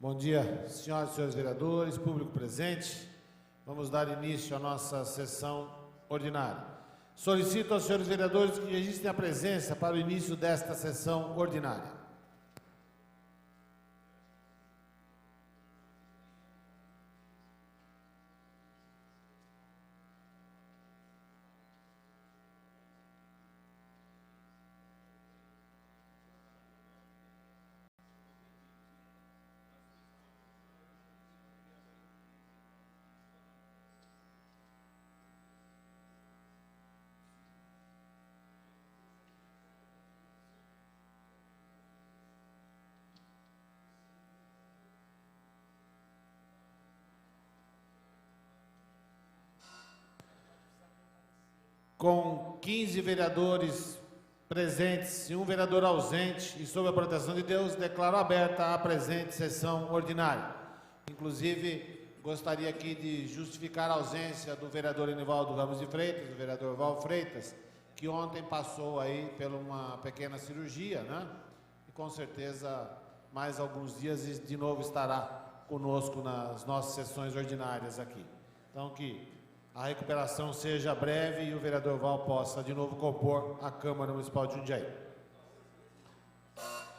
Bom dia, senhoras e senhores vereadores, público presente. Vamos dar início à nossa sessão ordinária. Solicito aos senhores vereadores que registrem a presença para o início desta sessão ordinária. Com 15 vereadores presentes e um vereador ausente e sob a proteção de Deus, declaro aberta a presente sessão ordinária. Inclusive, gostaria aqui de justificar a ausência do vereador Enivaldo Ramos de Freitas, do vereador Val Freitas, que ontem passou aí por uma pequena cirurgia, né? E com certeza, mais alguns dias de novo estará conosco nas nossas sessões ordinárias aqui. Então, que a recuperação seja breve e o vereador Val possa de novo compor a Câmara Municipal de Jundiaí.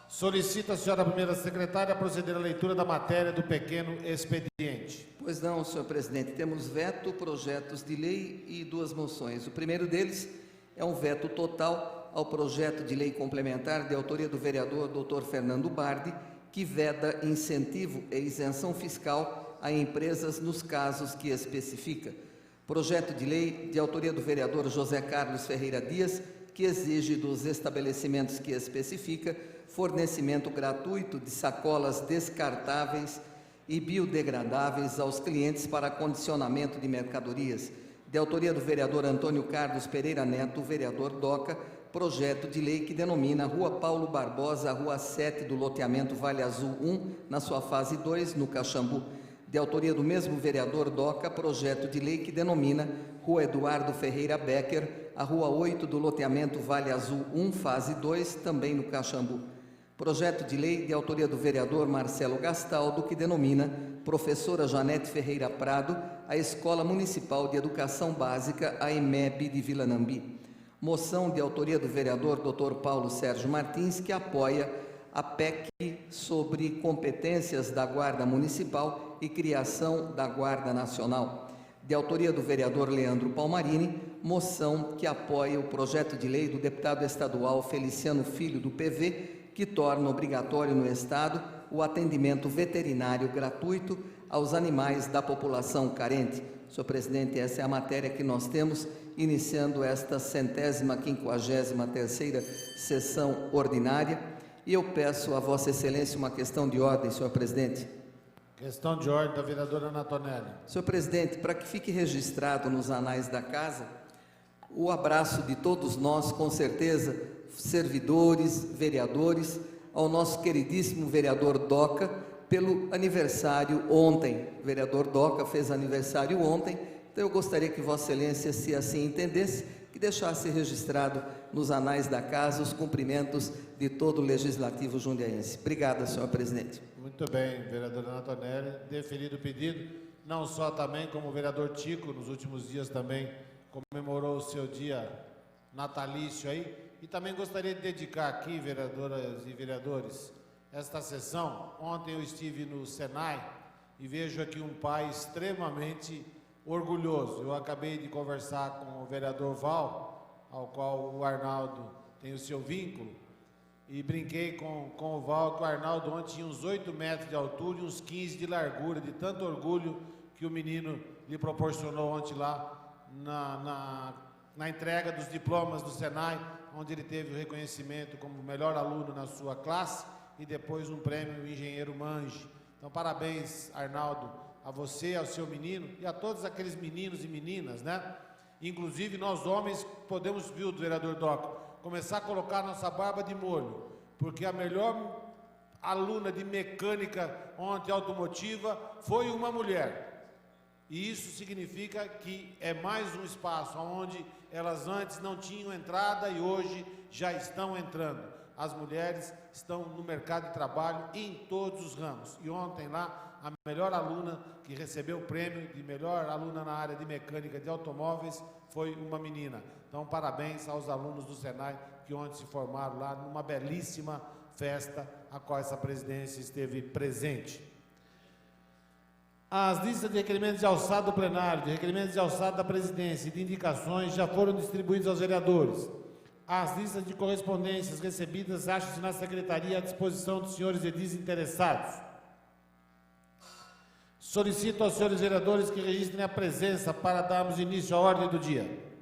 Solicito a senhora primeira secretária a proceder à leitura da matéria do pequeno expediente. Pois não, senhor presidente. Temos veto, projetos de lei e duas moções. O primeiro deles é um veto total ao projeto de lei complementar de autoria do vereador Dr. Fernando Bardi, que veda incentivo e isenção fiscal a empresas nos casos que especifica. Projeto de lei de autoria do vereador José Carlos Ferreira Dias, que exige dos estabelecimentos que especifica fornecimento gratuito de sacolas descartáveis e biodegradáveis aos clientes para acondicionamento de mercadorias. De autoria do vereador Antônio Carlos Pereira Neto, vereador DOCA, projeto de lei que denomina Rua Paulo Barbosa, Rua 7 do loteamento Vale Azul 1, na sua fase 2, no Caxambu. De autoria do mesmo vereador DOCA, projeto de lei que denomina Rua Eduardo Ferreira Becker, a Rua 8 do loteamento Vale Azul 1, fase 2, também no Caxambu. Projeto de lei de autoria do vereador Marcelo Gastaldo, que denomina Professora Janete Ferreira Prado, a Escola Municipal de Educação Básica, a EMEB de Vila Nambi. Moção de autoria do vereador Dr. Paulo Sérgio Martins, que apoia a PEC sobre competências da Guarda Municipal e criação da Guarda Nacional. De autoria do vereador Leandro Palmarini, moção que apoia o projeto de lei do deputado estadual Feliciano Filho, do PV, que torna obrigatório no Estado o atendimento veterinário gratuito aos animais da população carente. Senhor presidente, essa é a matéria que nós temos, iniciando esta 153ª sessão ordinária. E eu peço a Vossa Excelência uma questão de ordem, senhor presidente. Questão de ordem da vereadora Ana Tonelli. Senhor presidente, para que fique registrado nos anais da casa, o abraço de todos nós, com certeza, servidores, vereadores, ao nosso queridíssimo vereador DOCA, pelo aniversário ontem. O vereador DOCA fez aniversário ontem, então eu gostaria que Vossa Excelência, se assim entendesse, que deixasse registrado nos anais da casa os cumprimentos de todo o Legislativo jundiaense. Obrigado, senhor presidente. Muito bem, vereadora Ana Tonelli, deferido o pedido, não só também como o vereador Tico, nos últimos dias também comemorou o seu dia natalício aí, e também gostaria de dedicar aqui, vereadoras e vereadores, esta sessão. Ontem eu estive no Senai e vejo aqui um pai extremamente orgulhoso. Eu acabei de conversar com o vereador Val, ao qual o Arnaldo tem o seu vínculo, e brinquei com o Val que o Arnaldo ontem tinha uns 8 metros de altura e uns 15 de largura, de tanto orgulho que o menino lhe proporcionou ontem lá na entrega dos diplomas do Senai, onde ele teve o reconhecimento como melhor aluno na sua classe e depois um prêmio Engenheiro Mange. Então, parabéns, Arnaldo, a você, ao seu menino e a todos aqueles meninos e meninas, né? Inclusive, nós homens podemos, viu, vereador Doca, começar a colocar nossa barba de molho, porque a melhor aluna de mecânica ontem automotiva foi uma mulher. E isso significa que é mais um espaço onde elas antes não tinham entrada e hoje já estão entrando. as mulheres estão no mercado de trabalho em todos os ramos. E ontem lá, a melhor aluna que recebeu o prêmio de melhor aluna na área de mecânica de automóveis foi uma menina. Então, parabéns aos alunos do Senai que ontem se formaram lá numa belíssima festa a qual essa presidência esteve presente. As listas de requerimentos de alçada do plenário, de requerimentos de alçada da presidência e de indicações já foram distribuídos aos vereadores. As listas de correspondências recebidas acham-se na secretaria à disposição dos senhores edis interessados. Solicito aos senhores vereadores que registrem a presença para darmos início à ordem do dia.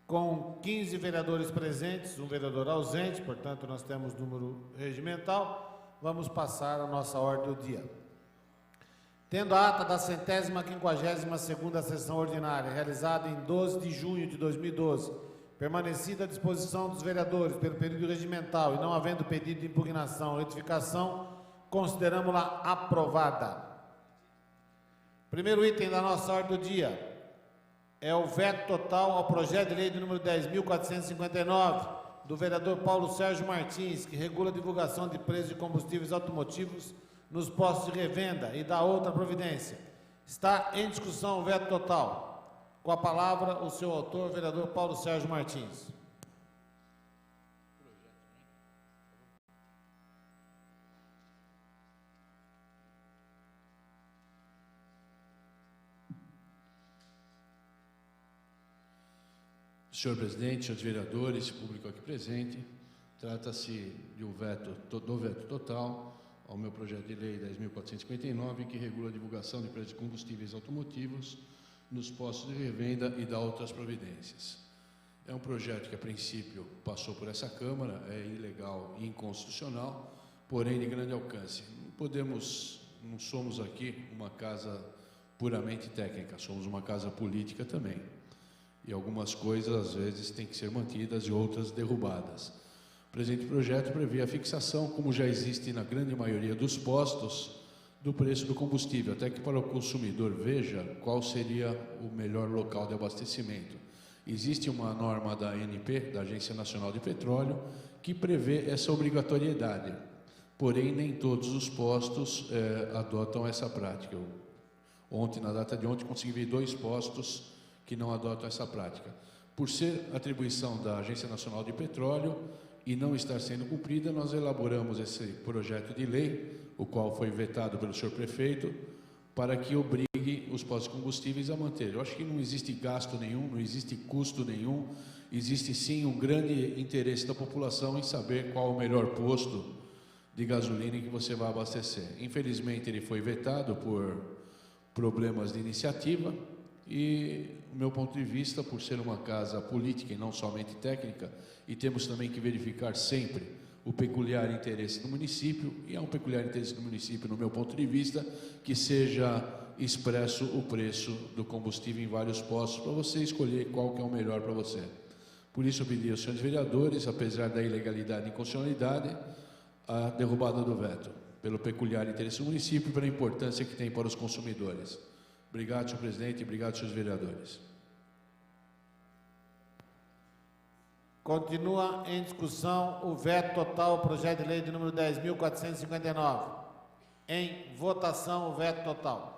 Com 15 vereadores presentes, um vereador ausente, portanto, nós temos número regimental, vamos passar a nossa ordem do dia. Tendo a ata da 152ª sessão ordinária, realizada em 12 de junho de 2012, permanecida à disposição dos vereadores pelo período regimental e não havendo pedido de impugnação ou retificação, consideramos-la aprovada. Primeiro item da nossa ordem do dia é o veto total ao projeto de lei de número 10.459, do vereador Paulo Sérgio Martins, que regula a divulgação de preços de combustíveis automotivos nos postos de revenda e da outra providência. Está em discussão o veto total. Com a palavra, o seu autor, vereador Paulo Sérgio Martins. Senhor presidente, senhores vereadores, público aqui presente, trata-se de do veto total ao meu projeto de lei 10.459, que regula a divulgação de preços de combustíveis automotivos nos postos de revenda e da outras providências. É um projeto que, a princípio, passou por essa Câmara, é ilegal e inconstitucional, porém de grande alcance. Não somos aqui uma casa puramente técnica, somos uma casa política também. E algumas coisas, às vezes, têm que ser mantidas e outras derrubadas. O presente projeto prevê a fixação, como já existe na grande maioria dos postos, do preço do combustível, até que para o consumidor veja qual seria o melhor local de abastecimento. Existe uma norma da ANP, da Agência Nacional de Petróleo, que prevê essa obrigatoriedade, porém nem todos os postos adotam essa prática. Na data de ontem, consegui ver 2 postos que não adotam essa prática. Por ser atribuição da Agência Nacional de Petróleo e não estar sendo cumprida, nós elaboramos esse projeto de lei, o qual foi vetado pelo senhor prefeito, para que obrigue os postos de combustíveis a manter. Eu acho que não existe gasto nenhum, não existe custo nenhum, existe sim um grande interesse da população em saber qual o melhor posto de gasolina em que você vai abastecer. Infelizmente, ele foi vetado por problemas de iniciativa, e, do meu ponto de vista, por ser uma casa política e não somente técnica, e temos também que verificar sempre o peculiar interesse do município, e há um peculiar interesse do município, no meu ponto de vista, que seja expresso o preço do combustível em vários postos, para você escolher qual que é o melhor para você. Por isso, eu pedi aos senhores vereadores, apesar da ilegalidade e inconstitucionalidade, a derrubada do veto, pelo peculiar interesse do município e pela importância que tem para os consumidores. Obrigado, senhor presidente, e obrigado, senhores vereadores. Continua em discussão o veto total ao projeto de lei de número 10.459. Em votação, o veto total.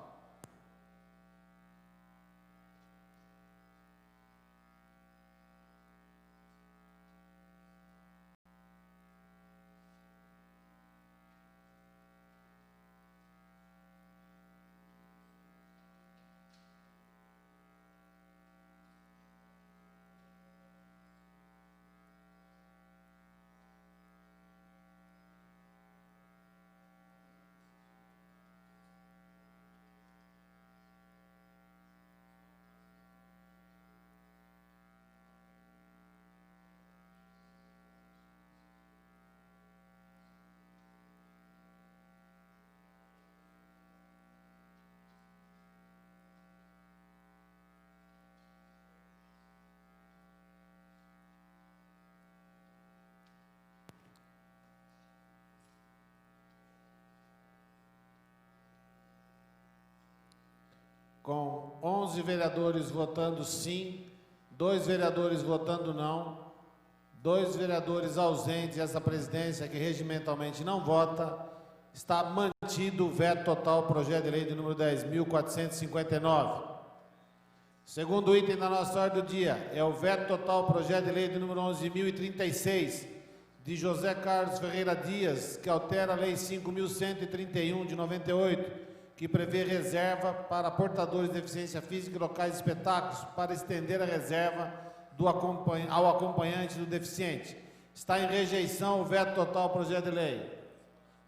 com 11 vereadores votando sim, 2 vereadores votando não, 2 vereadores ausentes, essa presidência que regimentalmente não vota, está mantido o veto total ao projeto de lei de número 10.459. Segundo item da nossa ordem do dia é o veto total ao projeto de lei de número 11.036, de José Carlos Ferreira Dias, que altera a lei 5.131 de 98, que prevê reserva para portadores de deficiência física e locais de espetáculos, para estender a reserva ao acompanhante do deficiente. Está em rejeição o veto total ao projeto de lei.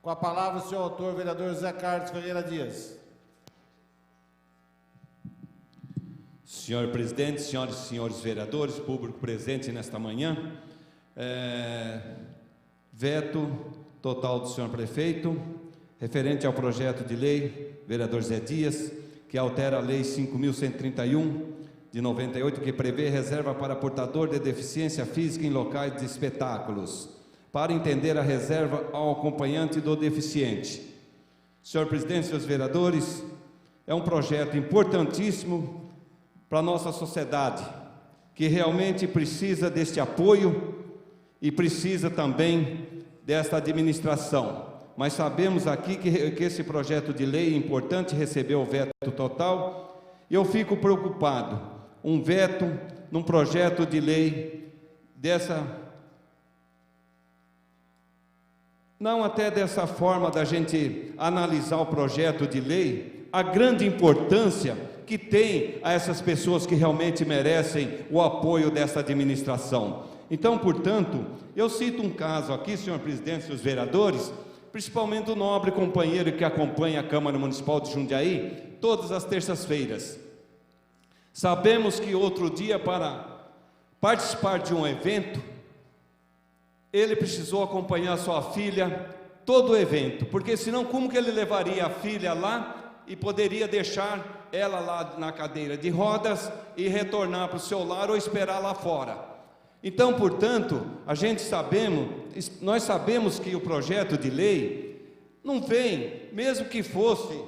Com a palavra o senhor autor, vereador José Carlos Ferreira Dias. Senhor presidente, senhoras e senhores vereadores, público presente nesta manhã, veto total do senhor prefeito, referente ao projeto de lei, vereador Zé Dias, que altera a lei 5.131 de 98, que prevê reserva para portador de deficiência física em locais de espetáculos, para entender a reserva ao acompanhante do deficiente. Senhor presidente, senhores vereadores, é um projeto importantíssimo para a nossa sociedade, que realmente precisa deste apoio e precisa também desta administração. Mas sabemos aqui que esse projeto de lei importante recebeu o veto total, e eu fico preocupado, um veto num projeto de lei dessa, não até dessa forma da gente analisar o projeto de lei, a grande importância que tem a essas pessoas que realmente merecem o apoio dessa administração. Então, portanto, eu cito um caso aqui, senhor presidente, senhores vereadores, principalmente o nobre companheiro que acompanha a Câmara Municipal de Jundiaí, todas as terças-feiras. Sabemos que outro dia, para participar de um evento, ele precisou acompanhar sua filha todo o evento, porque senão como que ele levaria a filha lá e poderia deixar ela lá na cadeira de rodas e retornar para o seu lar ou esperar lá fora? Então, portanto, nós sabemos que o projeto de lei não vem, mesmo que fosse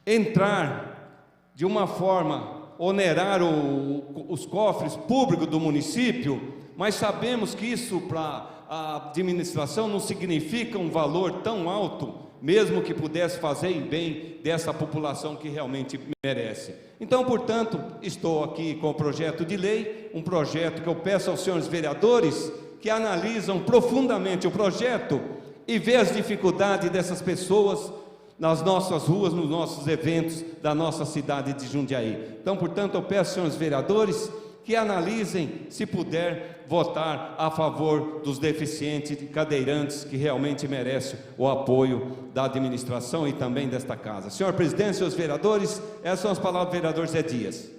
entrar de uma forma, onerar os cofres públicos do município, mas sabemos que isso para a administração não significa um valor tão alto, mesmo que pudesse fazer em bem dessa população que realmente merece. Então, portanto, estou aqui com o projeto de lei, um projeto que eu peço aos senhores vereadores que analisam profundamente o projeto e vê as dificuldades dessas pessoas nas nossas ruas, nos nossos eventos da nossa cidade de Jundiaí. Então, portanto, eu peço aos senhores vereadores que analisem, se puder, votar a favor dos deficientes e cadeirantes que realmente merecem o apoio da administração e também desta casa. Senhor presidente, senhores vereadores, essas são as palavras do vereador Zé Dias.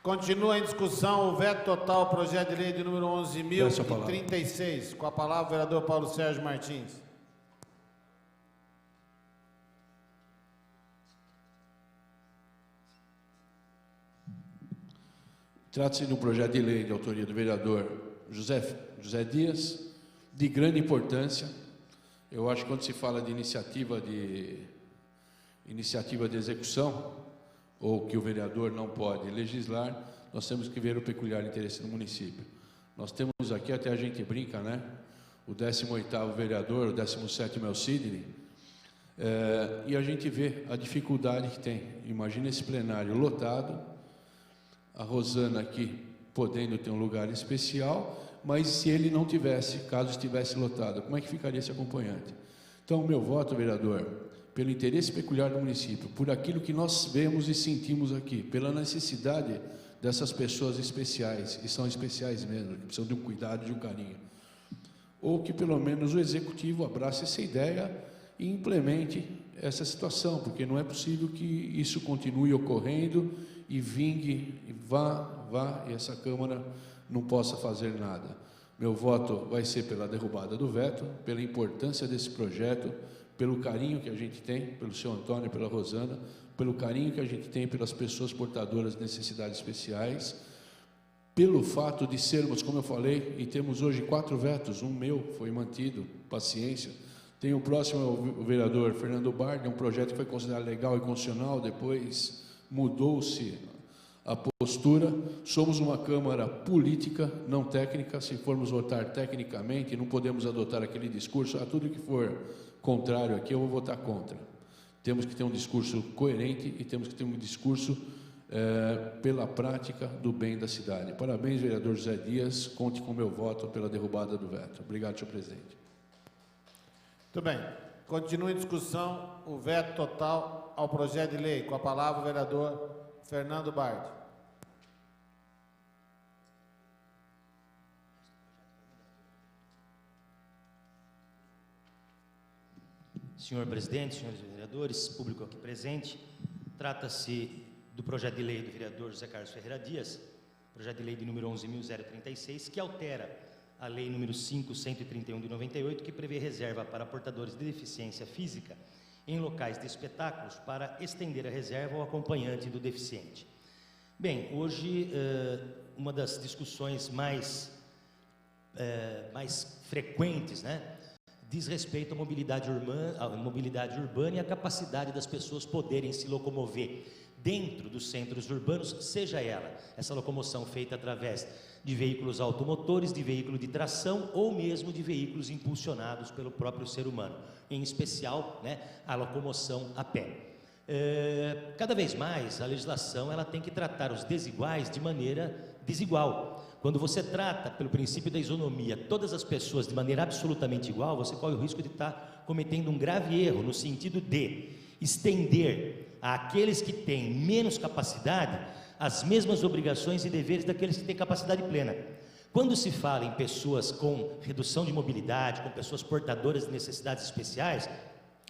Continua em discussão o veto total ao projeto de lei de número 11.036. Com a palavra o vereador Paulo Sérgio Martins. Trata-se de um projeto de lei de autoria do vereador José Dias, de grande importância. Eu acho que quando se fala de iniciativa de execução, ou que o vereador não pode legislar, nós temos que ver o peculiar interesse do município. Nós temos aqui, até a gente brinca, né? O 18º vereador, o 17º é o Sidney, e a gente vê a dificuldade que tem. Imagina esse plenário lotado, a Rosana aqui podendo ter um lugar especial, mas se ele não tivesse, caso estivesse lotado, como é que ficaria esse acompanhante? Então, o meu voto, vereador, pelo interesse peculiar do município, por aquilo que nós vemos e sentimos aqui, pela necessidade dessas pessoas especiais, e são especiais mesmo, que precisam de um cuidado, de um carinho, ou que pelo menos o executivo abrace essa ideia e implemente essa situação, porque não é possível que isso continue ocorrendo e vingue, e vá, e essa Câmara não possa fazer nada. Meu voto vai ser pela derrubada do veto, pela importância desse projeto, pelo carinho que a gente tem pelo senhor Antônio e pela Rosana, pelo carinho que a gente tem pelas pessoas portadoras de necessidades especiais, pelo fato de sermos, como eu falei, e temos hoje 4 vetos, um meu foi mantido, paciência, Tem o próximo, o vereador Fernando Bardi, um projeto que foi considerado legal e constitucional, depois mudou-se a postura. Somos uma Câmara política, não técnica. Se formos votar tecnicamente, não podemos adotar aquele discurso, tudo que for contrário aqui eu vou votar contra. Temos que ter um discurso coerente e temos que ter um discurso pela prática do bem da cidade. Parabéns, vereador José Dias, conte com o meu voto pela derrubada do veto. Obrigado, senhor presidente. Muito bem. Continua em discussão o veto total ao projeto de lei. Com a palavra o vereador Fernando Bardi. Senhor presidente, senhores vereadores, público aqui presente, trata-se do projeto de lei do vereador José Carlos Ferreira Dias, projeto de lei de número 11.036, que altera a lei número 5.131 de 98, que prevê reserva para portadores de deficiência física em locais de espetáculos para estender a reserva ao acompanhante do deficiente. Bem, hoje uma das discussões mais frequentes, diz respeito à mobilidade urbana e à capacidade das pessoas poderem se locomover dentro dos centros urbanos, seja essa locomoção feita através de veículos automotores, de veículo de tração ou mesmo de veículos impulsionados pelo próprio ser humano, em especial a locomoção a pé. Cada vez mais a legislação ela tem que tratar os desiguais de maneira desigual. Quando você trata, pelo princípio da isonomia, todas as pessoas de maneira absolutamente igual, você corre o risco de estar cometendo um grave erro, no sentido de estender àqueles que têm menos capacidade as mesmas obrigações e deveres daqueles que têm capacidade plena. Quando se fala em pessoas com redução de mobilidade, com pessoas portadoras de necessidades especiais,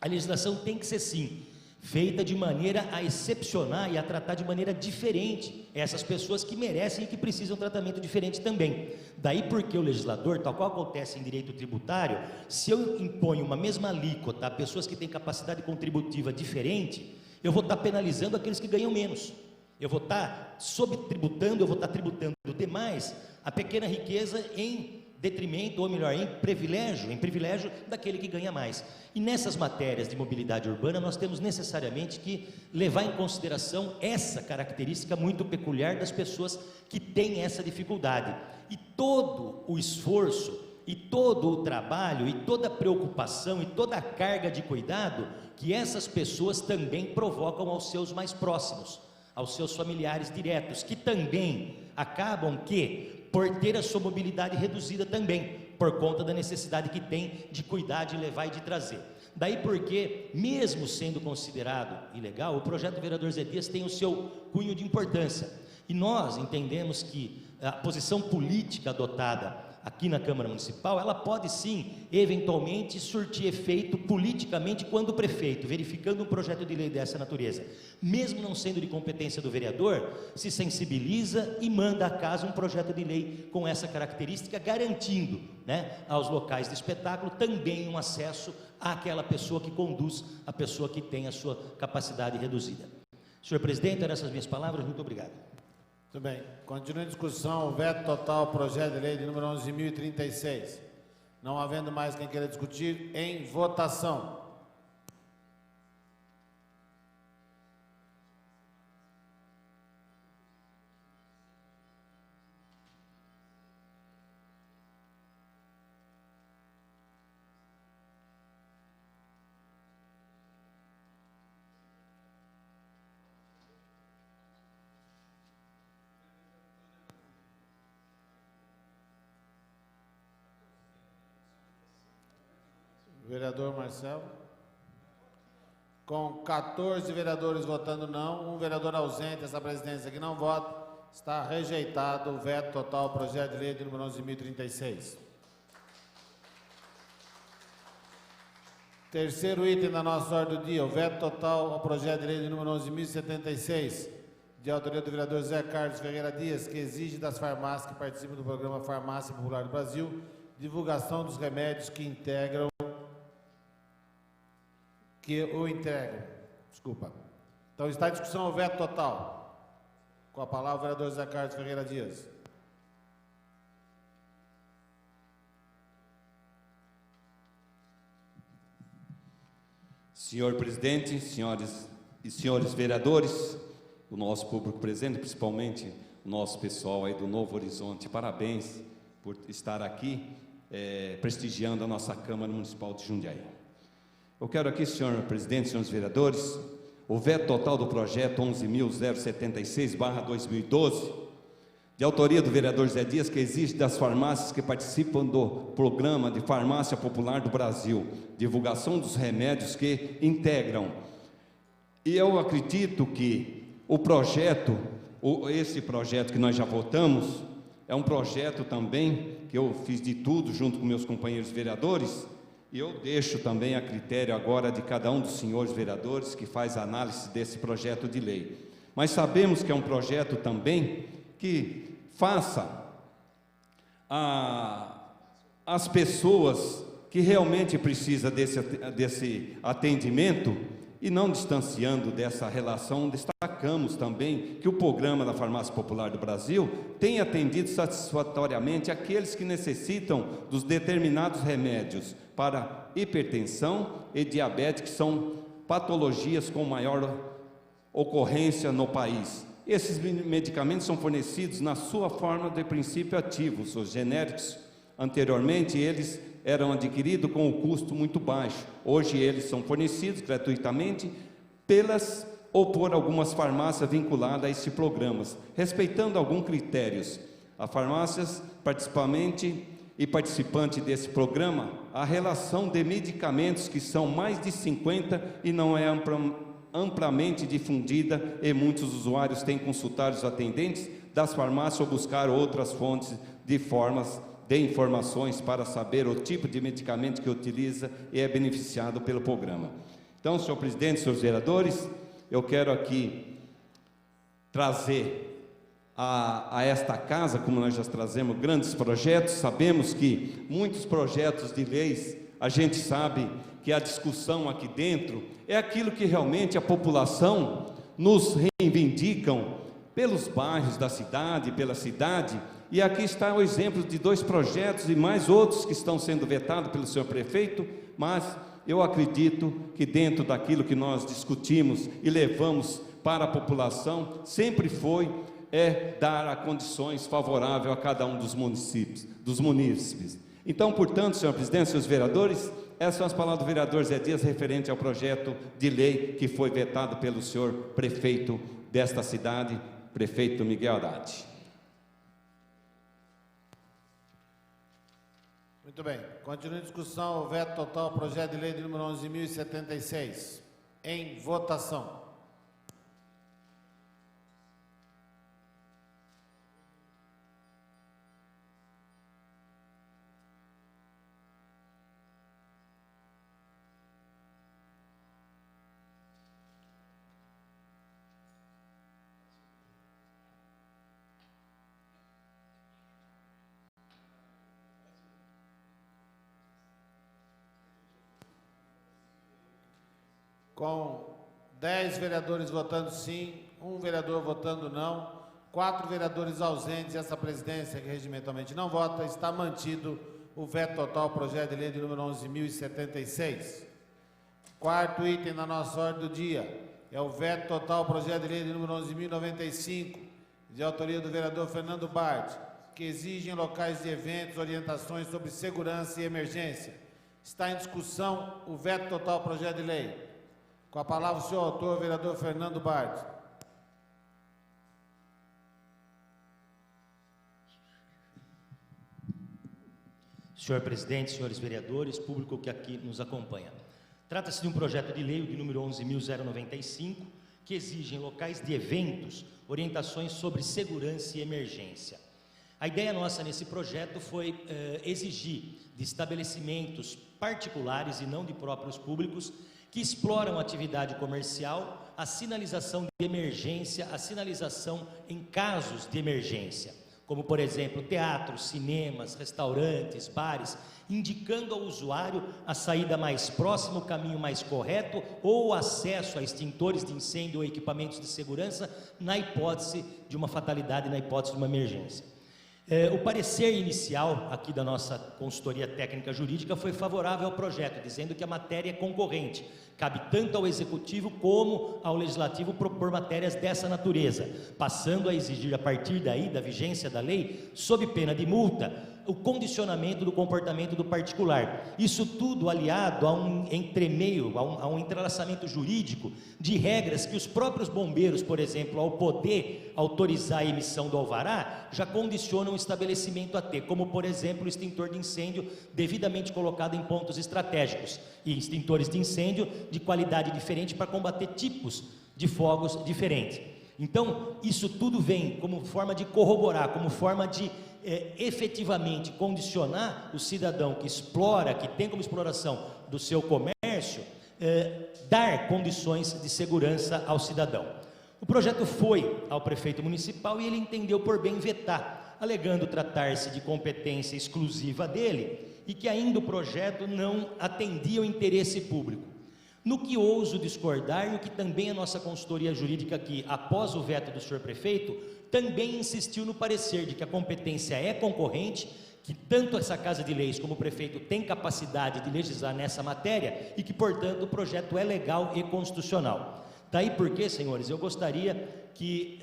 a legislação tem que ser, sim, feita de maneira a excepcionar e a tratar de maneira diferente essas pessoas que merecem e que precisam de um tratamento diferente também. Daí porque o legislador, tal qual acontece em direito tributário, se eu imponho uma mesma alíquota a pessoas que têm capacidade contributiva diferente, eu vou estar penalizando aqueles que ganham menos. Eu vou estar sobretributando, eu vou estar tributando demais a pequena riqueza em detrimento, ou melhor, em privilégio daquele que ganha mais. E nessas matérias de mobilidade urbana, nós temos necessariamente que levar em consideração essa característica muito peculiar das pessoas que têm essa dificuldade. E todo o esforço, e todo o trabalho, e toda a preocupação, e toda a carga de cuidado que essas pessoas também provocam aos seus mais próximos, aos seus familiares diretos, que também acabam por ter a sua mobilidade reduzida também, por conta da necessidade que tem de cuidar, de levar e de trazer. Daí porque, mesmo sendo considerado ilegal, o projeto do vereador Zé Dias tem o seu cunho de importância. E nós entendemos que a posição política adotada aqui na Câmara Municipal, ela pode sim, eventualmente, surtir efeito politicamente quando o prefeito, verificando um projeto de lei dessa natureza, mesmo não sendo de competência do vereador, se sensibiliza e manda a casa um projeto de lei com essa característica, garantindo aos locais de espetáculo também um acesso àquela pessoa que conduz, a pessoa que tem a sua capacidade reduzida. Senhor presidente, eram essas minhas palavras, muito obrigado. Muito bem. Continua em discussão o veto total ao projeto de lei de número 11.036. Não havendo mais quem queira discutir, em votação. Vereador Marcelo. Com 14 vereadores votando não, um vereador ausente, essa presidência que não vota, está rejeitado o veto total ao projeto de lei de número 11.036. Terceiro item da nossa ordem do dia, o veto total ao projeto de lei de número 11.076, de autoria do vereador José Carlos Ferreira Dias, que exige das farmácias que participam do programa Farmácia Popular do Brasil, divulgação dos remédios que o entregam. Desculpa. Então está em discussão o veto total. Com a palavra o vereador José Carlos Ferreira Dias. Senhor presidente, senhoras e senhores vereadores, o nosso público presente, principalmente o nosso pessoal aí do Novo Horizonte, parabéns por estar aqui prestigiando a nossa Câmara Municipal de Jundiaí. Eu quero aqui, senhor presidente, senhores vereadores, o veto total do projeto 11.076/2012, de autoria do vereador Zé Dias, que exige das farmácias que participam do Programa de Farmácia Popular do Brasil, divulgação dos remédios que integram. E eu acredito que esse projeto que nós já votamos, é um projeto também que eu fiz de tudo junto com meus companheiros vereadores, e eu deixo também a critério agora de cada um dos senhores vereadores que faz a análise desse projeto de lei. Mas sabemos que é um projeto também que faça as pessoas que realmente precisam desse atendimento, e não distanciando dessa relação, destacamos também que o Programa da Farmácia Popular do Brasil tem atendido satisfatoriamente aqueles que necessitam dos determinados remédios para hipertensão e diabetes, que são patologias com maior ocorrência no país. Esses medicamentos são fornecidos na sua forma de princípio ativo, os genéricos. Anteriormente, eles eram adquiridos com um custo muito baixo. Hoje, eles são fornecidos gratuitamente por algumas farmácias vinculadas a esses programas, respeitando alguns critérios. As farmácias, participante desse programa, a relação de medicamentos que são mais de 50 e não é amplamente difundida, e muitos usuários têm consultado os atendentes das farmácias ou buscar outras fontes de informações para saber o tipo de medicamento que utiliza e é beneficiado pelo programa. Então, senhor presidente, senhores vereadores, eu quero aqui trazer a esta casa, como nós já trazemos grandes projetos, sabemos que muitos projetos de leis, a gente sabe que a discussão aqui dentro é aquilo que realmente a população nos reivindicam pelos bairros da cidade, pela cidade, e aqui está o exemplo de 2 projetos e mais outros que estão sendo vetados pelo senhor prefeito, mas eu acredito que dentro daquilo que nós discutimos e levamos para a população, sempre foi dar condições favoráveis a cada um dos munícipes. Então, portanto, senhor presidente, senhores vereadores, essas são as palavras do vereador Zé Dias referente ao projeto de lei que foi vetado pelo senhor prefeito desta cidade, prefeito Miguel Haddad. Muito bem. Continua em discussão o veto total ao projeto de lei de número 11.076. Em votação. Com 10 vereadores votando sim, 1 vereador votando não, 4 vereadores ausentes, essa presidência que regimentalmente não vota, está mantido o veto total ao projeto de lei de número 11.076. Quarto item na nossa ordem do dia é o veto total ao projeto de lei de número 11.095, de autoria do vereador Fernando Bard, que exige em locais de eventos orientações sobre segurança e emergência. Está em discussão o veto total ao projeto de lei. Com a palavra o senhor autor, vereador Fernando Bard. Senhor presidente, senhores vereadores, público que aqui nos acompanha. Trata-se de um projeto de lei, de número 11.095, que exige em locais de eventos orientações sobre segurança e emergência. A ideia nossa nesse projeto foi exigir de estabelecimentos particulares e não de próprios públicos que exploram atividade comercial a sinalização de emergência, a sinalização em casos de emergência, como por exemplo teatros, cinemas, restaurantes, bares, indicando ao usuário a saída mais próxima, o caminho mais correto ou o acesso a extintores de incêndio ou equipamentos de segurança na hipótese de uma fatalidade, na hipótese de uma emergência. O parecer inicial aqui da nossa consultoria técnica jurídica foi favorável ao projeto, dizendo que a matéria é concorrente, cabe tanto ao Executivo como ao Legislativo propor matérias dessa natureza, passando a exigir a partir daí, da vigência da lei, sob pena de multa, o condicionamento do comportamento do particular. Isso tudo aliado a um entremeio, a um entrelaçamento jurídico de regras que os próprios bombeiros, por exemplo, ao poder autorizar a emissão do alvará, já condicionam o estabelecimento a ter, como por exemplo o extintor de incêndio devidamente colocado em pontos estratégicos e extintores de incêndio de qualidade diferente para combater tipos de fogos diferentes. Então, isso tudo vem como forma de corroborar, como forma de efetivamente condicionar o cidadão que explora, que tem como exploração do seu comércio, dar condições de segurança ao cidadão. O projeto foi ao prefeito municipal e ele entendeu por bem vetar, alegando tratar-se de competência exclusiva dele e que ainda o projeto não atendia o interesse público. No que ouso discordar e o que também a nossa consultoria jurídica aqui, após o veto do senhor prefeito, também insistiu no parecer de que a competência é concorrente, que tanto essa Casa de Leis como o prefeito tem capacidade de legislar nessa matéria e que, portanto, o projeto é legal e constitucional. Daí porque, senhores, eu gostaria que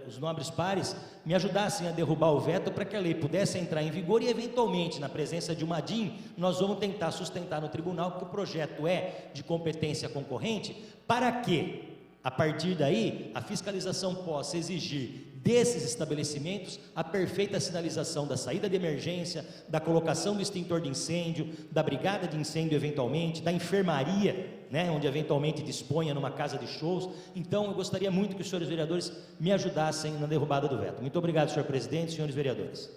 os nobres pares me ajudassem a derrubar o veto para que a lei pudesse entrar em vigor e, eventualmente, na presença de uma DIN, nós vamos tentar sustentar no tribunal que o projeto é de competência concorrente, para que, a partir daí, a fiscalização possa exigir desses estabelecimentos a perfeita sinalização da saída de emergência, da colocação do extintor de incêndio, da brigada de incêndio eventualmente, da enfermaria, né, onde eventualmente disponha numa casa de shows. Então, eu gostaria muito que os senhores vereadores me ajudassem na derrubada do veto. Muito obrigado, senhor presidente, senhores vereadores.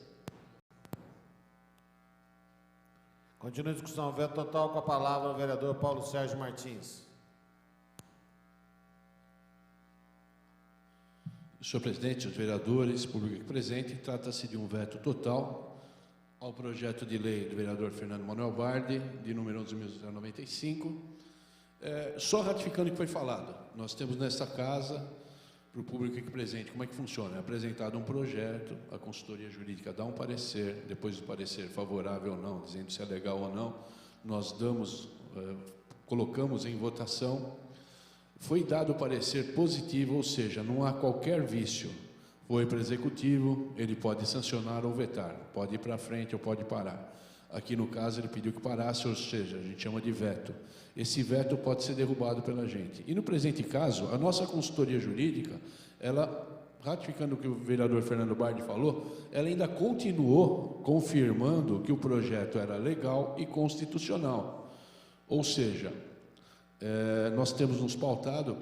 Continua a discussão. Veto total, com a palavra o vereador Paulo Sérgio Martins. Senhor presidente, os vereadores, público aqui presente, trata-se de um veto total ao projeto de lei do vereador Fernando Manuel Bardi, de número 11.095, só ratificando o que foi falado. Nós temos nesta casa, para o público aqui presente, como é que funciona? É apresentado um projeto, a consultoria jurídica dá um parecer, depois do parecer favorável ou não, dizendo se é legal ou não, nós colocamos em votação. Foi dado o parecer positivo, ou seja, não há qualquer vício. Foi para o executivo, ele pode sancionar ou vetar, pode ir para frente ou pode parar. Aqui no caso ele pediu que parasse, ou seja, a gente chama de veto. Esse veto pode ser derrubado pela gente. E no presente caso, a nossa consultoria jurídica, ela, ratificando o que o vereador Fernando Bardi falou, ela ainda continuou confirmando que o projeto era legal e constitucional. Ou seja, nós temos nos pautado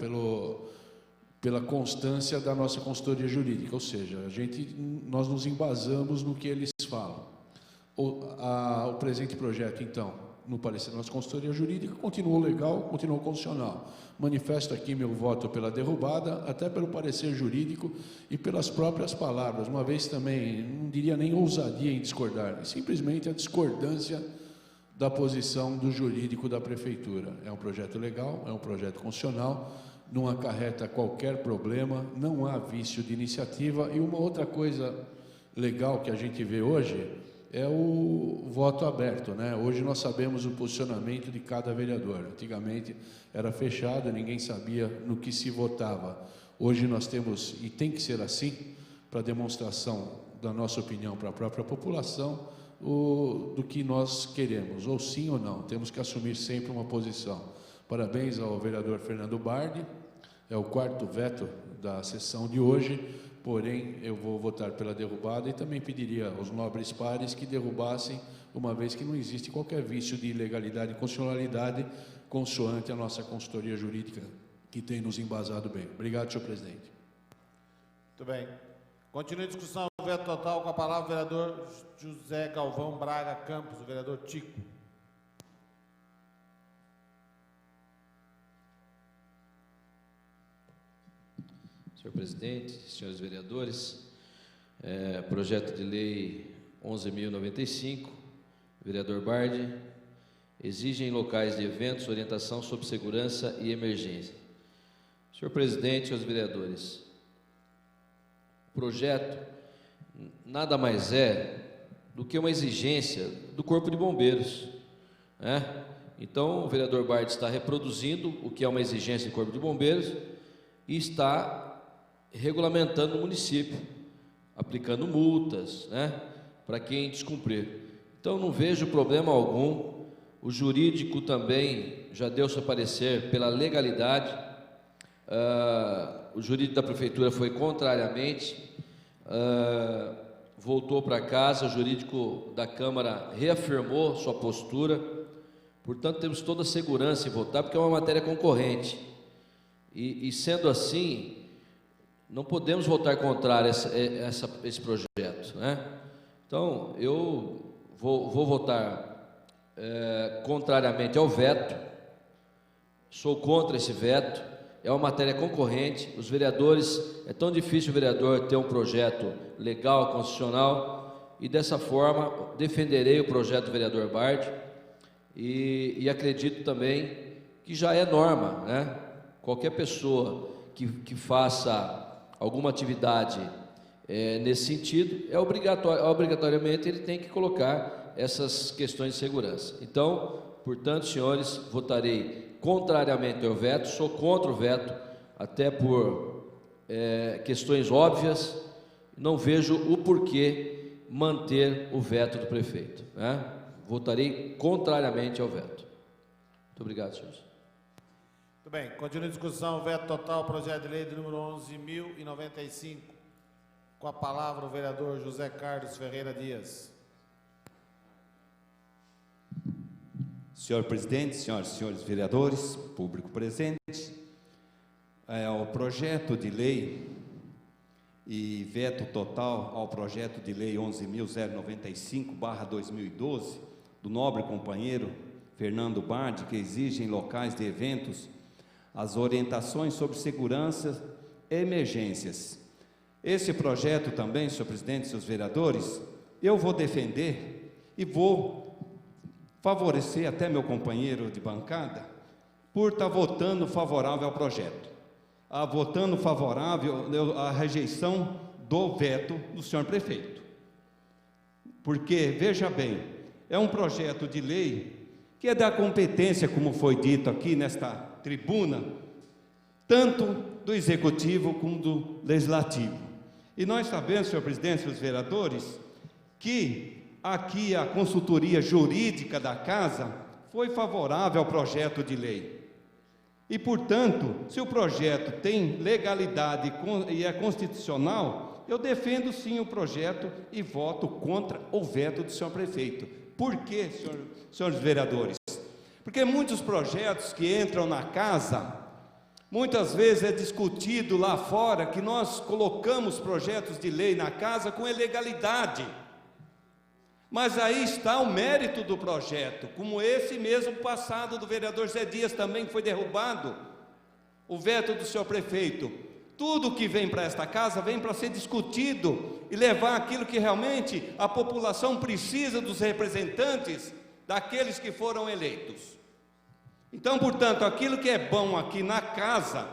pela constância da nossa consultoria jurídica, ou seja, nós nos embasamos no que eles falam. O presente projeto, então, no parecer da nossa consultoria jurídica, continuou legal, continuou constitucional. Manifesto aqui meu voto pela derrubada, até pelo parecer jurídico e pelas próprias palavras, uma vez também, não diria nem ousadia em discordar, simplesmente a discordância da posição do jurídico da prefeitura. É um projeto legal, é um projeto constitucional, não acarreta qualquer problema, não há vício de iniciativa. E uma outra coisa legal que a gente vê hoje é o voto aberto, né? Hoje nós sabemos o posicionamento de cada vereador. Antigamente era fechado, ninguém sabia no que se votava. Hoje nós temos, e tem que ser assim, para demonstração da nossa opinião para a própria população, do que nós queremos, ou sim ou não, temos que assumir sempre uma posição. Parabéns ao vereador Fernando Bardi, é o 4º veto da sessão de hoje, porém eu vou votar pela derrubada e também pediria aos nobres pares que derrubassem, uma vez que não existe qualquer vício de ilegalidade e constitucionalidade, consoante a nossa consultoria jurídica, que tem nos embasado bem. Obrigado, senhor presidente. Muito bem. Continua a discussão, veto total, com a palavra o vereador José Galvão Braga Campos, o vereador Tico. Senhor presidente, senhores vereadores, projeto de lei 11.095, vereador Bardi, exige em locais de eventos orientação sobre segurança e emergência. Senhor presidente, senhores vereadores, o projeto, nada mais é do que uma exigência do Corpo de Bombeiros, né? Então, o vereador Bardi está reproduzindo o que é uma exigência do Corpo de Bombeiros e está regulamentando o município, aplicando multas, né, para quem descumprir. Então, não vejo problema algum. O jurídico também já deu seu parecer pela legalidade. O jurídico da prefeitura foi contrariamente, voltou para casa, o jurídico da Câmara reafirmou sua postura. Portanto, temos toda a segurança em votar, porque é uma matéria concorrente. E sendo assim, não podemos votar contrário a esse projeto, né? Então, eu vou votar contrariamente ao veto. Sou contra esse veto. É uma matéria concorrente. Os vereadores, é tão difícil o vereador ter um projeto legal, constitucional, e dessa forma defenderei o projeto do vereador Bardi. E acredito também que já é norma, né? Qualquer pessoa que faça alguma atividade nesse sentido, obrigatoriamente ele tem que colocar essas questões de segurança. Então, portanto, senhores, votarei contrariamente ao veto, sou contra o veto, até por questões óbvias, não vejo o porquê manter o veto do prefeito, né? Votarei contrariamente ao veto. Muito obrigado, senhores. Muito bem, continua a discussão, veto total, projeto de lei de número 11.095. Com a palavra o vereador José Carlos Ferreira Dias. Senhor presidente, senhoras e senhores vereadores, público presente, o projeto de lei e veto total ao projeto de lei 11.095/2012, do nobre companheiro Fernando Bardi, que exige em locais de eventos as orientações sobre segurança e emergências. Esse projeto também, senhor presidente e seus vereadores, eu vou defender e vou favorecer até meu companheiro de bancada por estar votando favorável ao projeto. Votando favorável à rejeição do veto do senhor prefeito. Porque, veja bem, é um projeto de lei que é da competência, como foi dito aqui nesta tribuna, tanto do Executivo como do Legislativo. E nós sabemos, senhor presidente e os vereadores, que aqui a consultoria jurídica da Casa foi favorável ao projeto de lei. E, portanto, se o projeto tem legalidade e é constitucional, eu defendo sim o projeto e voto contra o veto do senhor prefeito. Por quê, senhores vereadores? Porque muitos projetos que entram na Casa, muitas vezes é discutido lá fora que nós colocamos projetos de lei na Casa com ilegalidade. Mas aí está o mérito do projeto, como esse mesmo passado do vereador Zé Dias também foi derrubado, o veto do senhor prefeito. Tudo que vem para esta casa vem para ser discutido e levar aquilo que realmente a população precisa dos representantes, daqueles que foram eleitos. Então, portanto, aquilo que é bom aqui na casa,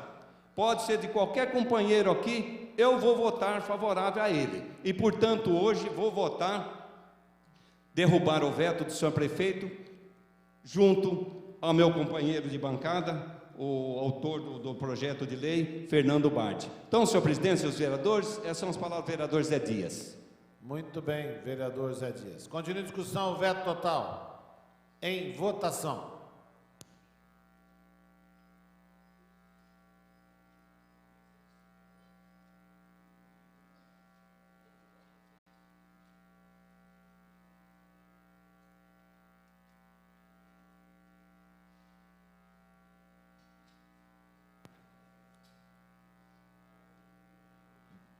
pode ser de qualquer companheiro aqui, eu vou votar favorável a ele. E, portanto, hoje vou votar, derrubar o veto do senhor prefeito, junto ao meu companheiro de bancada, o autor do projeto de lei, Fernando Bardi. Então, senhor presidente, seus vereadores, essas são as palavras do vereador Zé Dias. Muito bem, vereador Zé Dias. Continua a discussão, veto total. Em votação.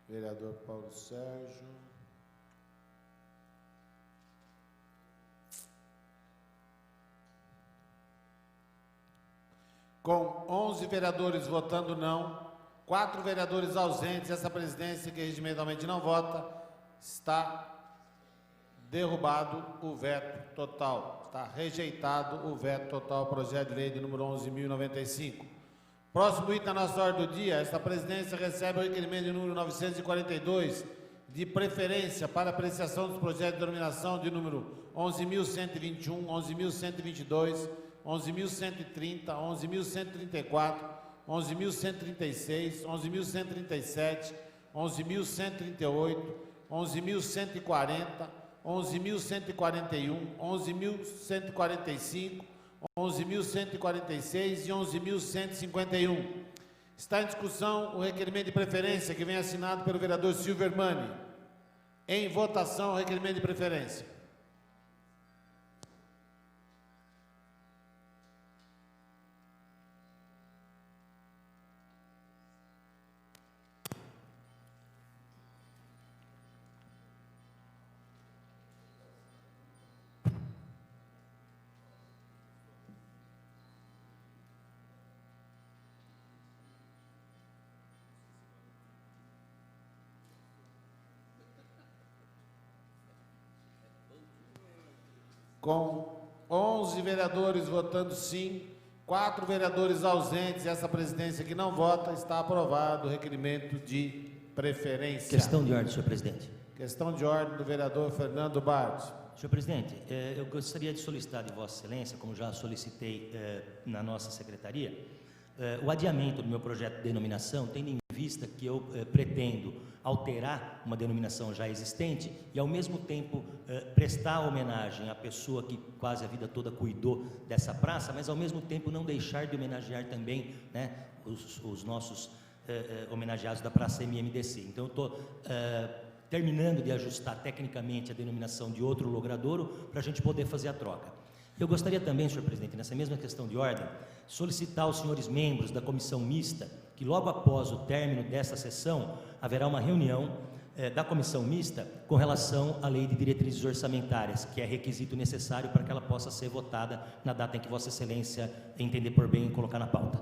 Vereador Paulo Sérgio. Com 11 vereadores votando não, 4 vereadores ausentes, essa presidência que regimentalmente não vota, está derrubado o veto total, está rejeitado o veto total ao projeto de lei de número 11.095. Próximo item da nossa ordem do dia, esta presidência recebe o requerimento de número 942, de preferência para apreciação dos projetos de denominação de número 11.121, 11.122, 11.130, 11.134, 11.136, 11.137, 11.138, 11.140, 11.141, 11.145, 11.146 e 11.151. Está em discussão o requerimento de preferência que vem assinado pelo vereador Silvermani. Em votação, o requerimento de preferência. Com 11 vereadores votando sim, 4 vereadores ausentes e essa presidência que não vota, está aprovado o requerimento de preferência. Questão de ordem, senhor presidente. Questão de ordem do vereador Fernando Bardi. Senhor presidente, eu gostaria de solicitar de Vossa Excelência, como já solicitei na nossa secretaria, o adiamento do meu projeto de denominação, tendo em vista que eu pretendo alterar uma denominação já existente e, ao mesmo tempo, prestar homenagem à pessoa que quase a vida toda cuidou dessa praça, mas, ao mesmo tempo, não deixar de homenagear também, né, os nossos homenageados da Praça MMDC. Então, eu estou terminando de ajustar tecnicamente a denominação de outro logradouro para a gente poder fazer a troca. Eu gostaria também, senhor presidente, nessa mesma questão de ordem, solicitar aos senhores membros da comissão mista que logo após o término desta sessão haverá uma reunião da comissão mista com relação à lei de diretrizes orçamentárias, que é requisito necessário para que ela possa ser votada na data em que Vossa Excelência entender por bem colocar na pauta.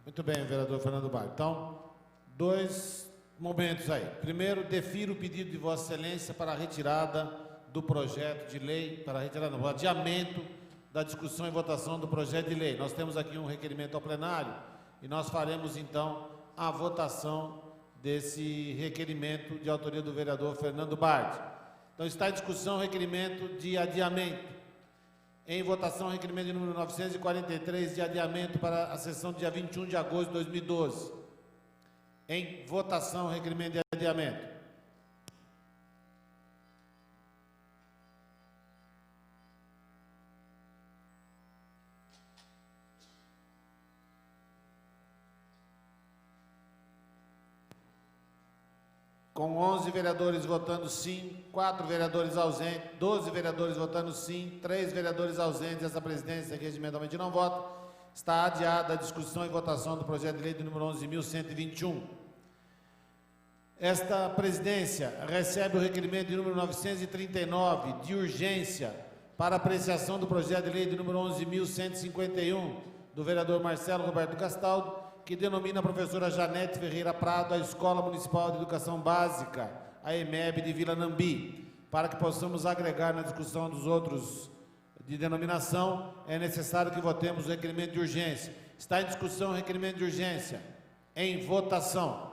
Muito bem, vereador Fernando Bardi. Então, 2 momentos aí. Primeiro, defiro o pedido de Vossa Excelência para a retirada do projeto de lei, para a retirada, não, o adiamento da discussão e votação do projeto de lei. Nós temos aqui um requerimento ao plenário e nós faremos, então, a votação desse requerimento de autoria do vereador Fernando Bardi. Então, está em discussão o requerimento de adiamento. Em votação, o requerimento de número 943 de adiamento para a sessão do dia 21 de agosto de 2012. Em votação, o requerimento de adiamento. Com 11 vereadores votando sim, 4 vereadores ausentes, 12 vereadores votando sim, 3 vereadores ausentes, essa presidência que regimentalmente não vota, está adiada a discussão e votação do projeto de lei do número 11.121. Esta presidência recebe o requerimento de número 939 de urgência para apreciação do projeto de lei do número 11.151 do vereador Marcelo Roberto Castaldo, que denomina a professora Janete Ferreira Prado a Escola Municipal de Educação Básica, a EMEB de Vila Nambi. Para que possamos agregar na discussão dos outros de denominação, é necessário que votemos o requerimento de urgência. Está em discussão o requerimento de urgência. Em votação.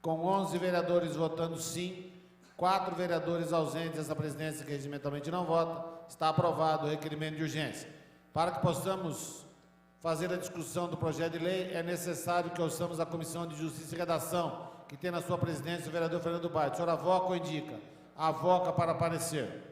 Com 11 vereadores votando sim, 4 vereadores ausentes, essa presidência que regimentalmente não vota, está aprovado o requerimento de urgência. Para que possamos fazer a discussão do projeto de lei, é necessário que ouçamos a Comissão de Justiça e Redação, que tem na sua presidência o vereador Fernando Bardi. O senhor avoca ou indica? Avoca para parecer.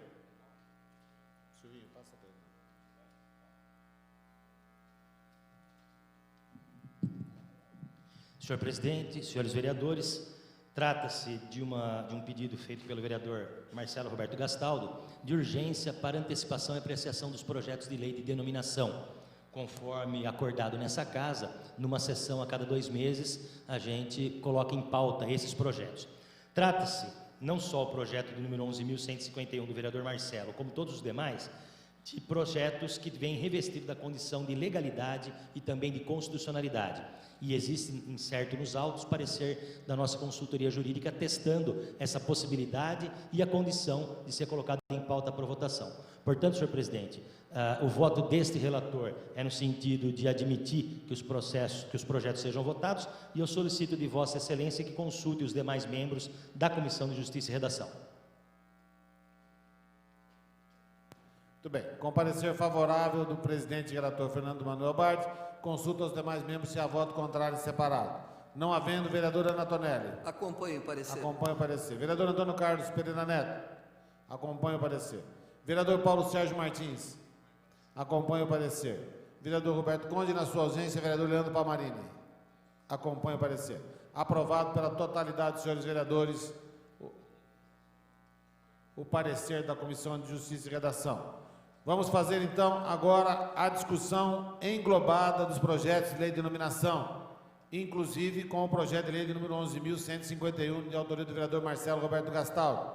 Senhor presidente, senhores vereadores, trata-se de um pedido feito pelo vereador Marcelo Roberto Gastaldo de urgência para antecipação e apreciação dos projetos de lei de denominação. Conforme acordado nessa casa, numa sessão a cada 2 meses, a gente coloca em pauta esses projetos. Trata-se não só o projeto do número 11.151 do vereador Marcelo, como todos os demais, de projetos que vêm revestidos da condição de legalidade e também de constitucionalidade. E existe, incerto nos autos, parecer da nossa consultoria jurídica testando essa possibilidade e a condição de ser colocado em pauta para votação. Portanto, senhor presidente, o voto deste relator é no sentido de admitir que os projetos sejam votados, e eu solicito de Vossa Excelência que consulte os demais membros da Comissão de Justiça e Redação. Muito bem. Com parecer favorável do presidente e relator Fernando Manuel Bardi, consulta aos demais membros se há voto contrário e separado. Não havendo, vereadora Ana Tonelli. Acompanho o parecer. Acompanho o parecer. Vereador Antônio Carlos Pereira Neto. Acompanho o parecer. Vereador Paulo Sérgio Martins. Acompanho o parecer. Vereador Roberto Conde, na sua ausência, vereador Leandro Palmarini. Acompanho o parecer. Aprovado pela totalidade, senhores vereadores, o parecer da Comissão de Justiça e Redação. Vamos fazer, então, agora a discussão englobada dos projetos de lei de denominação, inclusive com o projeto de lei de número 11.151, de autoria do vereador Marcelo Roberto Gastaldo.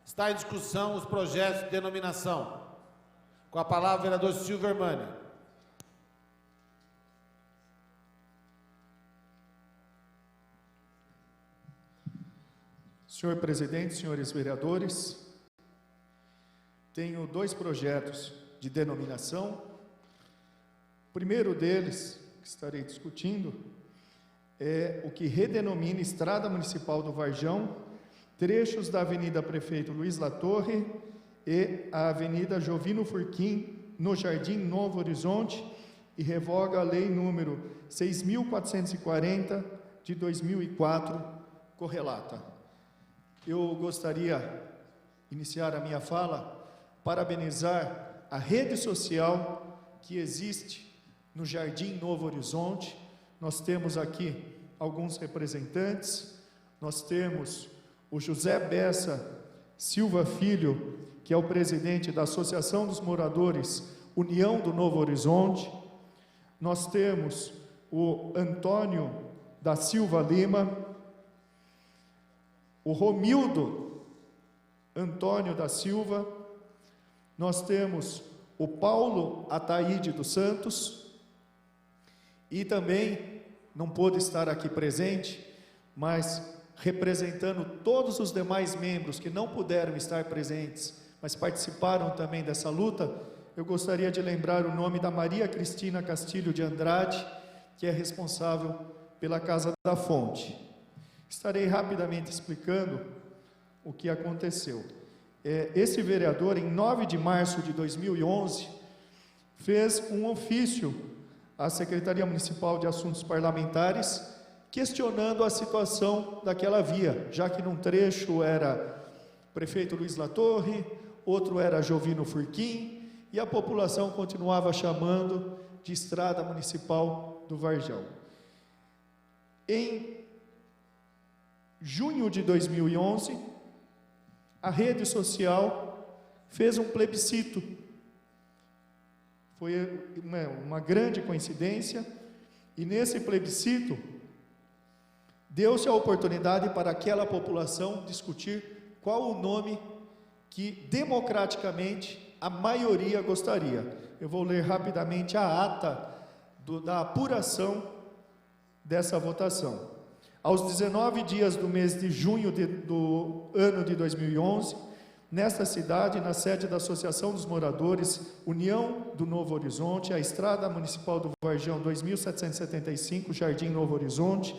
Está em discussão os projetos de denominação. Com a palavra, o vereador Silvio Hermani. Senhor presidente, senhores vereadores, tenho dois projetos de denominação. O primeiro deles, que estarei discutindo, é o que redenomina Estrada Municipal do Varjão, trechos da Avenida Prefeito Luiz Latorre e a Avenida Jovino Furquim, no Jardim Novo Horizonte, e revoga a Lei número 6.440, de 2004, correlata. Eu gostaria de iniciar a minha fala parabenizar a rede social que existe no Jardim Novo Horizonte. Nós temos aqui alguns representantes. Nós temos o José Bessa Silva Filho, que é o presidente da Associação dos Moradores União do Novo Horizonte. Nós temos o Antônio da Silva Lima, o Romildo Antônio da Silva. Nós temos o Paulo Ataíde dos Santos, e também não pôde estar aqui presente, mas representando todos os demais membros que não puderam estar presentes, mas participaram também dessa luta, eu gostaria de lembrar o nome da Maria Cristina Castilho de Andrade, que é responsável pela Casa da Fonte. Estarei rapidamente explicando o que aconteceu. Esse vereador, em 9 de março de 2011, fez um ofício à Secretaria Municipal de Assuntos Parlamentares, questionando a situação daquela via, já que num trecho era Prefeito Luiz Latorre, outro era Jovino Furquim, e a população continuava chamando de Estrada Municipal do Varjão. Em junho de 2011, a rede social fez um plebiscito. Foi uma grande coincidência, e nesse plebiscito deu-se a oportunidade para aquela população discutir qual o nome que democraticamente a maioria gostaria. Eu vou ler rapidamente a ata da apuração dessa votação. Aos 19 dias do mês de junho do ano de 2011, nesta cidade, na sede da Associação dos Moradores União do Novo Horizonte, a Estrada Municipal do Varjão 2775, Jardim Novo Horizonte,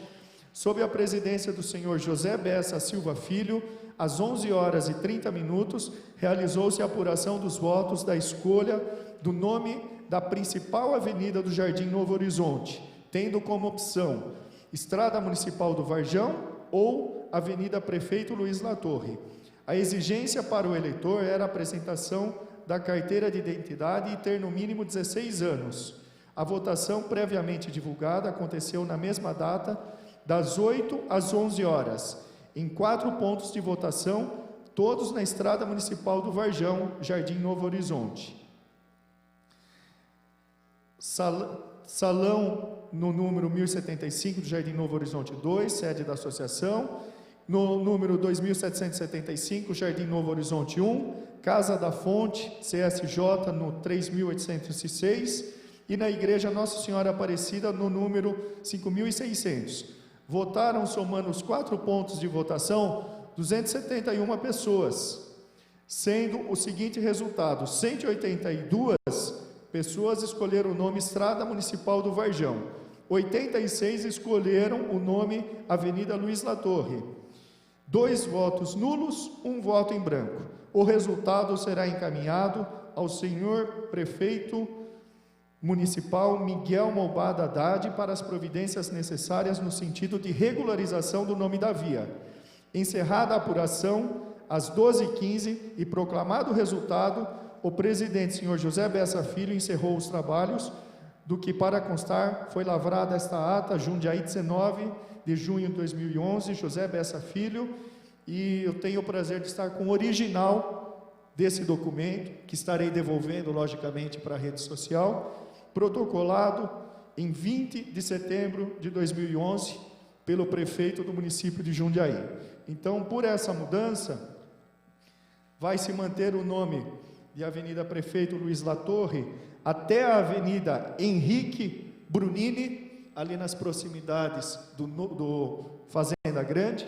sob a presidência do senhor José Bessa Silva Filho, às 11h30, realizou-se a apuração dos votos da escolha do nome da principal avenida do Jardim Novo Horizonte, tendo como opção Estrada Municipal do Varjão ou Avenida Prefeito Luiz Latorre. A exigência para o eleitor era a apresentação da carteira de identidade e ter no mínimo 16 anos. A votação previamente divulgada aconteceu na mesma data, das 8 às 11 horas, em 4 pontos de votação, todos na Estrada Municipal do Varjão, Jardim Novo Horizonte. Salão no número 1075 do Jardim Novo Horizonte 2, sede da associação, no número 2775, Jardim Novo Horizonte 1, Casa da Fonte, CSJ, no 3806, e na Igreja Nossa Senhora Aparecida, no número 5600. Votaram, somando os 4 pontos de votação, 271 pessoas, sendo o seguinte resultado: 182 pessoas escolheram o nome Estrada Municipal do Varjão, 86 escolheram o nome Avenida Luiz Latorre, 2 votos nulos, 1 voto em branco. O resultado será encaminhado ao senhor prefeito municipal Miguel Moubada Haddad para as providências necessárias no sentido de regularização do nome da via. Encerrada a apuração, às 12h15 e proclamado o resultado, o presidente, senhor José Bessa Filho, encerrou os trabalhos, do que, para constar, foi lavrada esta ata, Jundiaí, 19 de junho de 2011, José Bessa Filho, e eu tenho o prazer de estar com o original desse documento, que estarei devolvendo, logicamente, para a rede social, protocolado em 20 de setembro de 2011, pelo prefeito do município de Jundiaí. Então, por essa mudança, vai se manter o nome de Avenida Prefeito Luiz Latorre até a Avenida Henrique Brunini, ali nas proximidades do Fazenda Grande,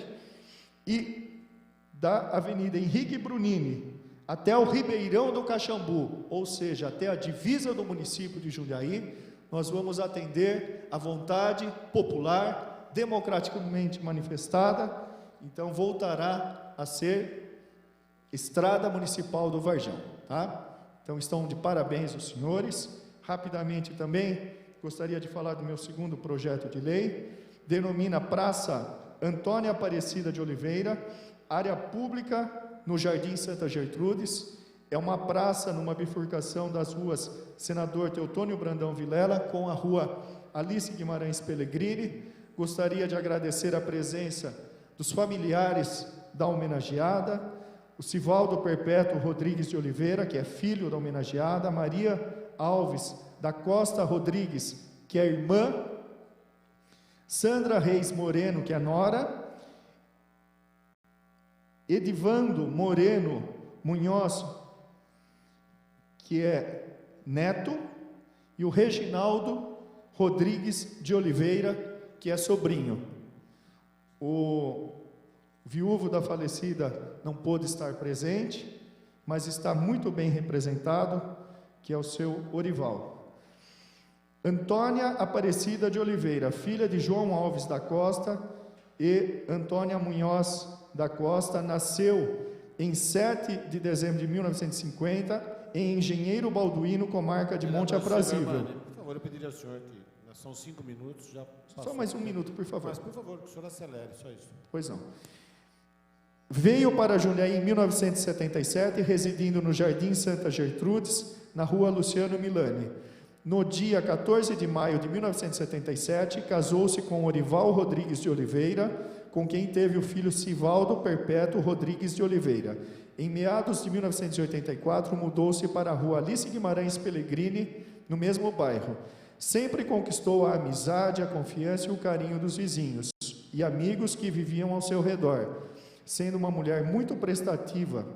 e da Avenida Henrique Brunini até o Ribeirão do Caxambu, ou seja, até a divisa do município de Jundiaí. Nós vamos atender a vontade popular, democraticamente manifestada. Então voltará a ser Estrada Municipal do Varjão, tá? Então estão de parabéns os senhores. Rapidamente também gostaria de falar do meu segundo projeto de lei. Denomina Praça Antônia Aparecida de Oliveira, área pública no Jardim Santa Gertrudes. É uma praça numa bifurcação das ruas Senador Teotônio Brandão Vilela com a rua Alice Guimarães Pellegrini. Gostaria de agradecer a presença dos familiares da homenageada, o Sivaldo Perpétuo Rodrigues de Oliveira, que é filho da homenageada, Maria Alves da Costa Rodrigues, que é irmã, Sandra Reis Moreno, que é nora, Edivando Moreno Munhoz, que é neto, e o Reginaldo Rodrigues de Oliveira, que é sobrinho. O viúvo da falecida não pôde estar presente, mas está muito bem representado, que é o seu Orival. Antônia Aparecida de Oliveira, filha de João Alves da Costa e Antônia Munhoz da Costa, nasceu em 7 de dezembro de 1950, em Engenheiro Balduíno, comarca de Monte Aprazível. Por favor, eu pediria ao senhor que são 5 minutos, já passou. Só mais um minuto, por favor. Mas, por favor, que o senhor acelere, só isso. Pois não. Veio para Jundiaí em 1977, residindo no Jardim Santa Gertrudes, na rua Luciano Milani. No dia 14 de maio de 1977, casou-se com Orival Rodrigues de Oliveira, com quem teve o filho Sivaldo Perpétuo Rodrigues de Oliveira. Em meados de 1984, mudou-se para a rua Alice Guimarães Pellegrini, no mesmo bairro. Sempre conquistou a amizade, a confiança e o carinho dos vizinhos e amigos que viviam ao seu redor, sendo uma mulher muito prestativa.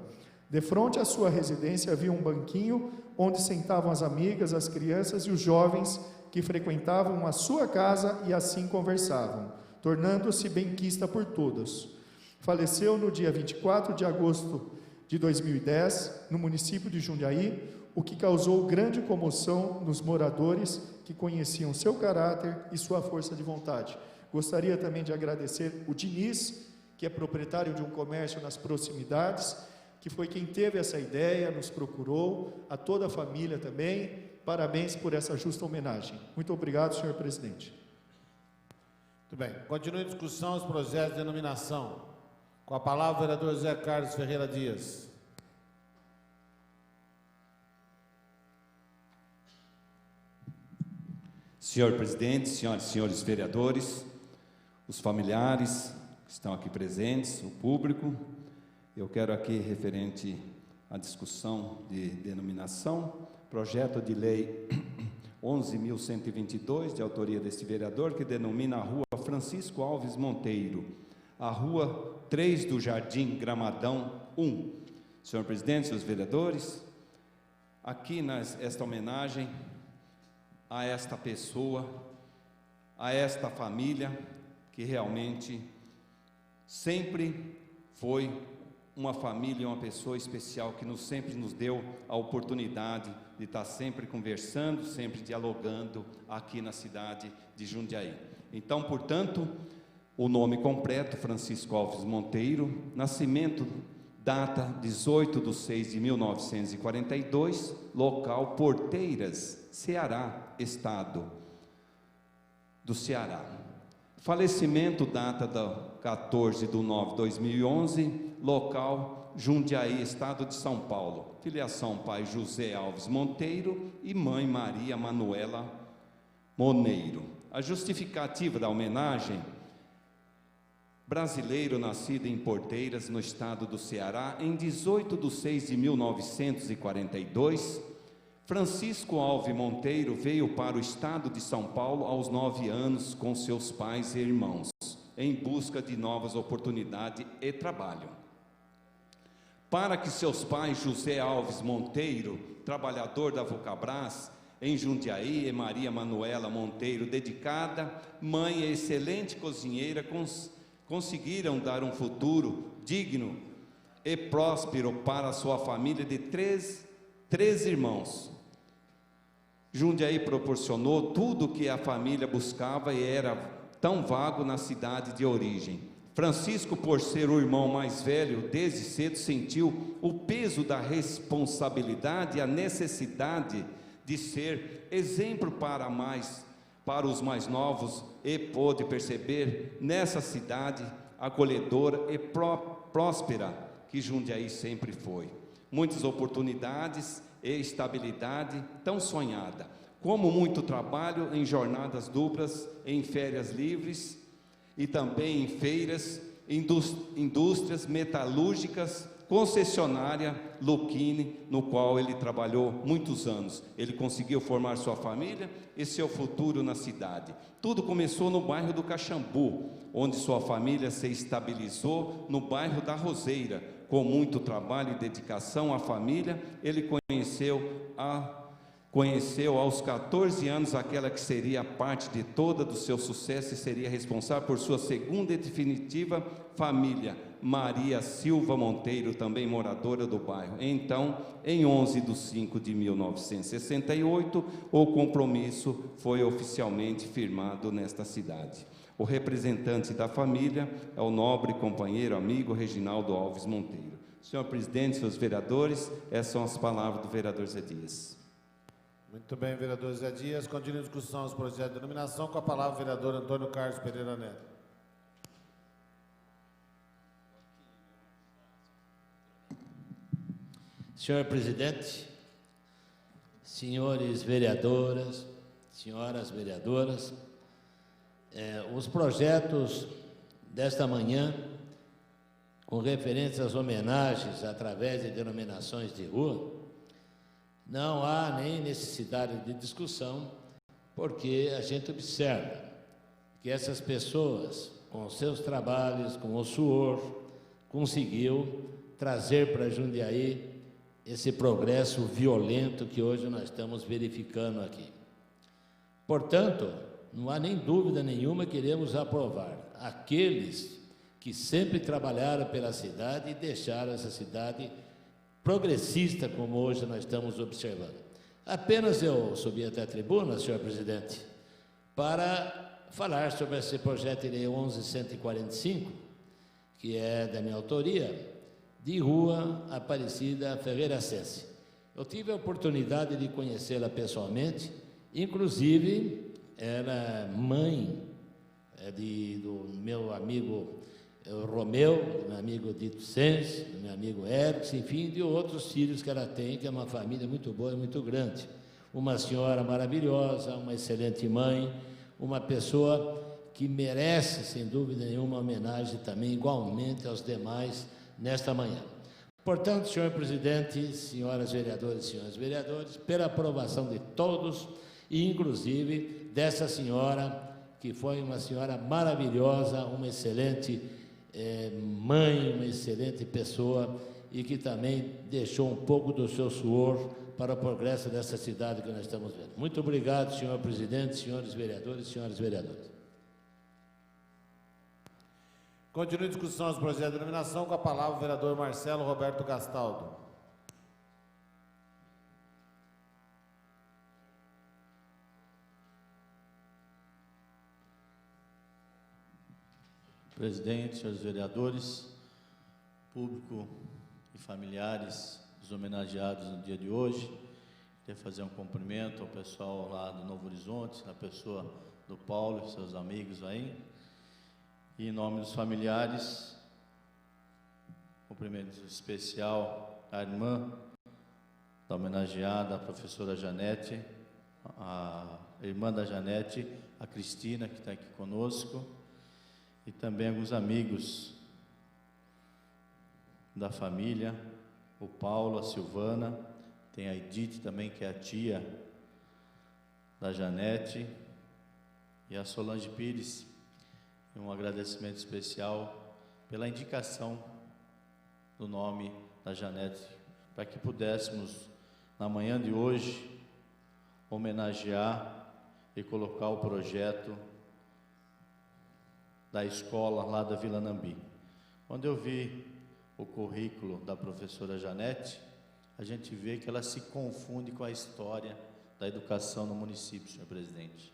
De frente à sua residência havia um banquinho onde sentavam as amigas, as crianças e os jovens que frequentavam a sua casa e assim conversavam, tornando-se benquista por todos. Faleceu no dia 24 de agosto de 2010, no município de Jundiaí, o que causou grande comoção nos moradores que conheciam seu caráter e sua força de vontade. Gostaria também de agradecer o Diniz, que é proprietário de um comércio nas proximidades, que foi quem teve essa ideia, nos procurou, a toda a família também. Parabéns por essa justa homenagem. Muito obrigado, senhor presidente. Muito bem. Continua a discussão os projetos de denominação. Com a palavra o vereador José Carlos Ferreira Dias. Senhor presidente, senhoras e senhores vereadores, os familiares que estão aqui presentes, o público, eu quero aqui, referente à discussão de denominação, projeto de lei 11.122, de autoria deste vereador, que denomina a rua Francisco Alves Monteiro, a Rua 3 do Jardim Gramadão 1. Senhor presidente, senhores vereadores, aqui esta homenagem a esta pessoa, a esta família, que realmente sempre foi uma família e uma pessoa especial, que sempre nos deu a oportunidade de estar sempre conversando, sempre dialogando aqui na cidade de Jundiaí. Então, portanto, o nome completo, Francisco Alves Monteiro, nascimento, data 18/6/1942, local Porteiras, Ceará, estado do Ceará. Falecimento, data da 14/9/2011, local Jundiaí, estado de São Paulo. Filiação: pai José Alves Monteiro e mãe Maria Manuela Moneiro. A justificativa da homenagem: brasileiro nascido em Porteiras, no estado do Ceará, em 18/6/1942, Francisco Alves Monteiro veio para o estado de São Paulo aos 9 anos com seus pais e irmãos, em busca de novas oportunidades e trabalho. Para que seus pais, José Alves Monteiro, trabalhador da Vulcabras, em Jundiaí, e Maria Manuela Monteiro, dedicada, mãe e excelente cozinheira, conseguiram dar um futuro digno e próspero para sua família de três irmãos. Jundiaí proporcionou tudo o que a família buscava e era tão vago na cidade de origem. Francisco, por ser o irmão mais velho, desde cedo sentiu o peso da responsabilidade e a necessidade de ser exemplo para os mais novos, e pôde perceber nessa cidade acolhedora e próspera que Jundiaí sempre foi. Muitas oportunidades e estabilidade tão sonhada, como muito trabalho em jornadas duplas, em férias livres e também em feiras, indústrias metalúrgicas, concessionária Luquini, no qual ele trabalhou muitos anos. Ele conseguiu formar sua família e seu futuro na cidade. Tudo começou no bairro do Caxambu, onde sua família se estabilizou no bairro da Roseira. Com muito trabalho e dedicação à família, ele conheceu aos 14 anos aquela que seria parte de toda do seu sucesso e seria responsável por sua segunda e definitiva família, Maria Silva Monteiro, também moradora do bairro. Então, em 11/5/1968, o compromisso foi oficialmente firmado nesta cidade. O representante da família é o nobre companheiro, amigo Reginaldo Alves Monteiro. Senhor presidente, senhores vereadores, essas são as palavras do vereador Zé Dias. Muito bem, vereador Zé Dias. Continua a discussão dos projetos de denominação. Com a palavra o vereador Antônio Carlos Pereira Neto. Senhor presidente, senhores vereadoras, senhoras vereadoras, os projetos desta manhã, com referência às homenagens através de denominações de rua, não há nem necessidade de discussão, porque a gente observa que essas pessoas, com os seus trabalhos, com o suor, conseguiu trazer para Jundiaí esse progresso violento que hoje nós estamos verificando aqui. Portanto, não há nem dúvida nenhuma que iremos aprovar aqueles que sempre trabalharam pela cidade e deixaram essa cidade progressista, como hoje nós estamos observando. Apenas eu subi até a tribuna, senhor presidente, para falar sobre esse projeto de lei 11.145, que é da minha autoria, de Rua Aparecida Ferreira Sessi. Eu tive a oportunidade de conhecê-la pessoalmente, inclusive era mãe do meu amigo Romeu, do meu amigo Dito Sens, do meu amigo Erickson, enfim, de outros filhos que ela tem, que é uma família muito boa e muito grande. Uma senhora maravilhosa, uma excelente mãe, uma pessoa que merece, sem dúvida nenhuma, homenagem também, igualmente aos demais, nesta manhã. Portanto, senhor presidente, senhoras vereadoras e senhores vereadores, pela aprovação de todos, e inclusive dessa senhora, que foi uma senhora maravilhosa, uma excelente mãe, uma excelente pessoa e que também deixou um pouco do seu suor para o progresso dessa cidade que nós estamos vendo. Muito obrigado, senhor presidente, senhores vereadores e senhoras vereadoras. Continua a discussão dos projetos de denominação, com a palavra o vereador Marcelo Roberto Gastaldo. Presidente, senhores vereadores, público e familiares dos homenageados no dia de hoje, quero fazer um cumprimento ao pessoal lá do Novo Horizonte, na pessoa do Paulo e seus amigos aí, e em nome dos familiares, cumprimento especial à irmã da homenageada, a professora Janete, a irmã da Janete, a Cristina, que está aqui conosco, e também alguns amigos da família, o Paulo, a Silvana, tem a Edith também, que é a tia da Janete, e a Solange Pires, e um agradecimento especial pela indicação do nome da Janete, para que pudéssemos, na manhã de hoje, homenagear e colocar o projeto da escola lá da Vila Nambi. Quando eu vi o currículo da professora Janete, a gente vê que ela se confunde com a história da educação no município, senhor presidente.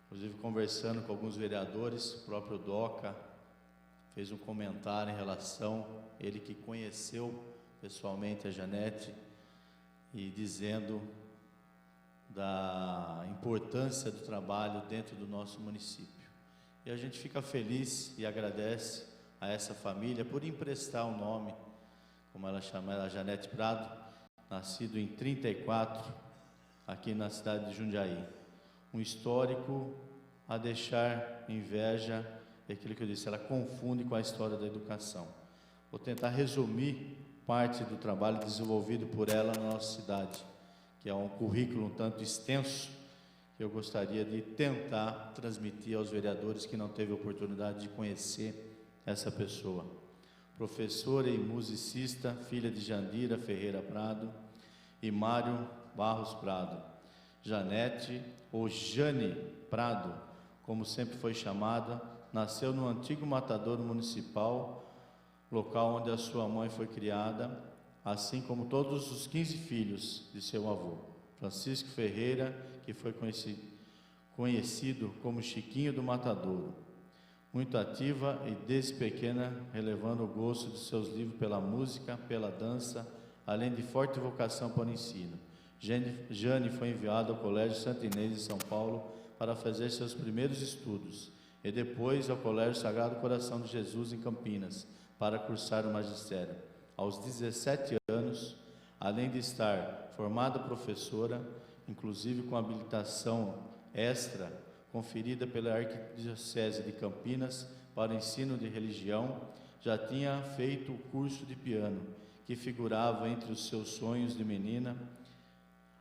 Inclusive, conversando com alguns vereadores, o próprio Doca fez um comentário em relação, ele que conheceu pessoalmente a Janete, e dizendo da importância do trabalho dentro do nosso município. E a gente fica feliz e agradece a essa família por emprestar o nome, como ela chama, ela, Janete Prado, nascido em 34, aqui na cidade de Jundiaí. Um histórico a deixar inveja, é aquilo que eu disse, ela confunde com a história da educação. Vou tentar resumir parte do trabalho desenvolvido por ela na nossa cidade, que é um currículo um tanto extenso, que eu gostaria de tentar transmitir aos vereadores que não teve oportunidade de conhecer essa pessoa. Professora e musicista, filha de Jandira Ferreira Prado e Mário Barros Prado. Janete, ou Jane Prado, como sempre foi chamada, nasceu no antigo matadouro municipal, local onde a sua mãe foi criada, assim como todos os 15 filhos de seu avô. Francisco Ferreira, que foi conhecido como Chiquinho do Matadouro. Muito ativa e desde pequena, relevando o gosto de seus livros pela música, pela dança, além de forte vocação para o ensino. Jane foi enviada ao Colégio Santa Inês de São Paulo para fazer seus primeiros estudos e depois ao Colégio Sagrado Coração de Jesus em Campinas para cursar o magistério. Aos 17 anos, além de estar formada professora, inclusive com habilitação extra conferida pela Arquidiocese de Campinas para o ensino de religião, já tinha feito o curso de piano, que figurava entre os seus sonhos de menina.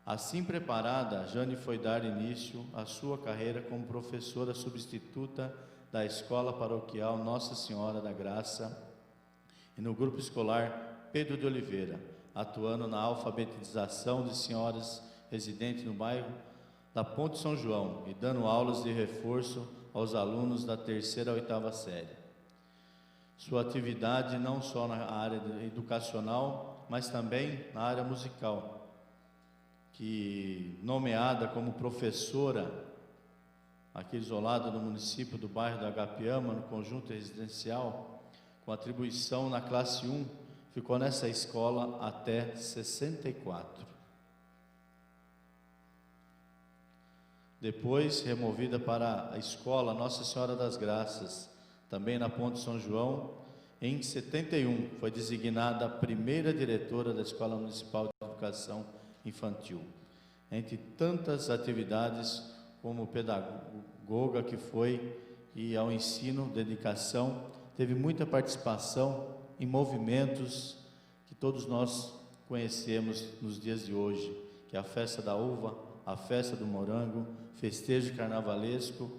Assim preparada, Jane foi dar início à sua carreira como professora substituta da Escola Paroquial Nossa Senhora da Graça e no grupo escolar Pedro de Oliveira, atuando na alfabetização de senhoras residentes no bairro da Ponte São João e dando aulas de reforço aos alunos da 3ª a 8ª série. Sua atividade não só na área educacional, mas também na área musical, que nomeada como professora aqui isolada no município do bairro da Agapiama, no conjunto residencial, com atribuição na classe 1, ficou nessa escola até 64. Depois, removida para a escola Nossa Senhora das Graças, também na Ponte São João, em 71, foi designada a primeira diretora da Escola Municipal de Educação Infantil. Entre tantas atividades, como pedagoga que foi, e ao ensino, dedicação, teve muita participação em movimentos que todos nós conhecemos nos dias de hoje, que é a Festa da Uva, a Festa do Morango, festejo carnavalesco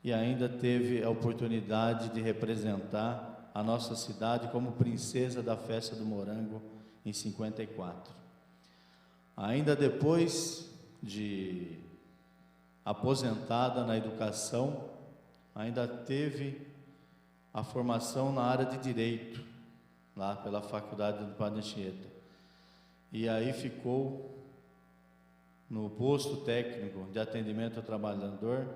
e ainda teve a oportunidade de representar a nossa cidade como princesa da Festa do Morango em 54. Ainda depois de aposentada na educação, ainda teve a formação na área de Direito, lá pela Faculdade do Padre Anchieta. E aí ficou no posto técnico de atendimento ao trabalhador,